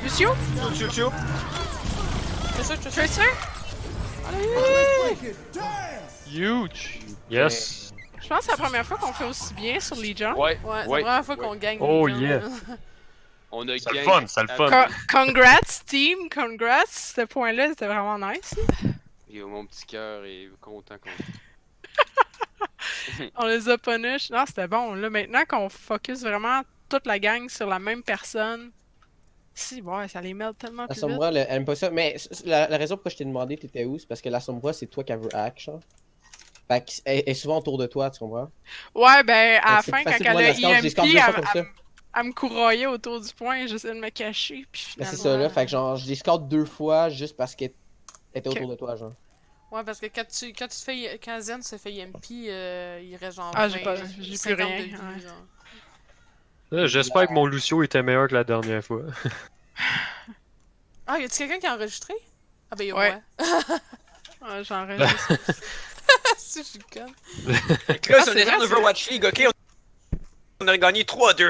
Lucio? Lucio. C'est ça, Tracer? Huge! Yes! Je pense que c'est la première fois qu'on fait aussi bien sur Legion. Ouais, Ouais, c'est la ouais. première fois qu'on gagne. Oh, Legion, yeah. là. On a C'est le gagné. fun, c'est le fun. Congrats, team, congrats. Ce point-là, c'était vraiment nice. Yo, mon petit cœur est content qu'on. On les a punish. Non, c'était bon. Là, maintenant qu'on focus vraiment toute la gang sur la même personne. Si, ouais, ça les mêle tellement La plus vite. Sombra, elle aime pas ça. Mais la raison pourquoi je t'ai demandé t'étais où, c'est parce que la Sombra, c'est toi qui veut hack, genre. Fait qu'elle est souvent autour de toi, tu comprends? Ouais, ben, à la C'est fin, plus quand facile elle pour moi a de la scout, je les scout EMP, deux fois comme ça. elle me courroyait autour du point, j'essayais de me cacher, puis Ben, finalement... c'est ça, là. Fait que genre, je les scout 2 fois juste parce qu'elle était Ok. autour de toi, genre. Ouais, parce que quand Zen se fait EMP, il reste genre. Ah, j'ai 20, pas- genre, j'ai plus 50 de rien, vie, ouais. genre. J'espère que mon Lucio était meilleur que la dernière fois. Ah, y a-tu quelqu'un qui a enregistré? Ah, ben, y'a Ouais. moi. Ouais, j'enregistre. Si, je suis conne. Là, Ah, c'est c'est une vrai, Overwatch League, ok? On a gagné 3-2.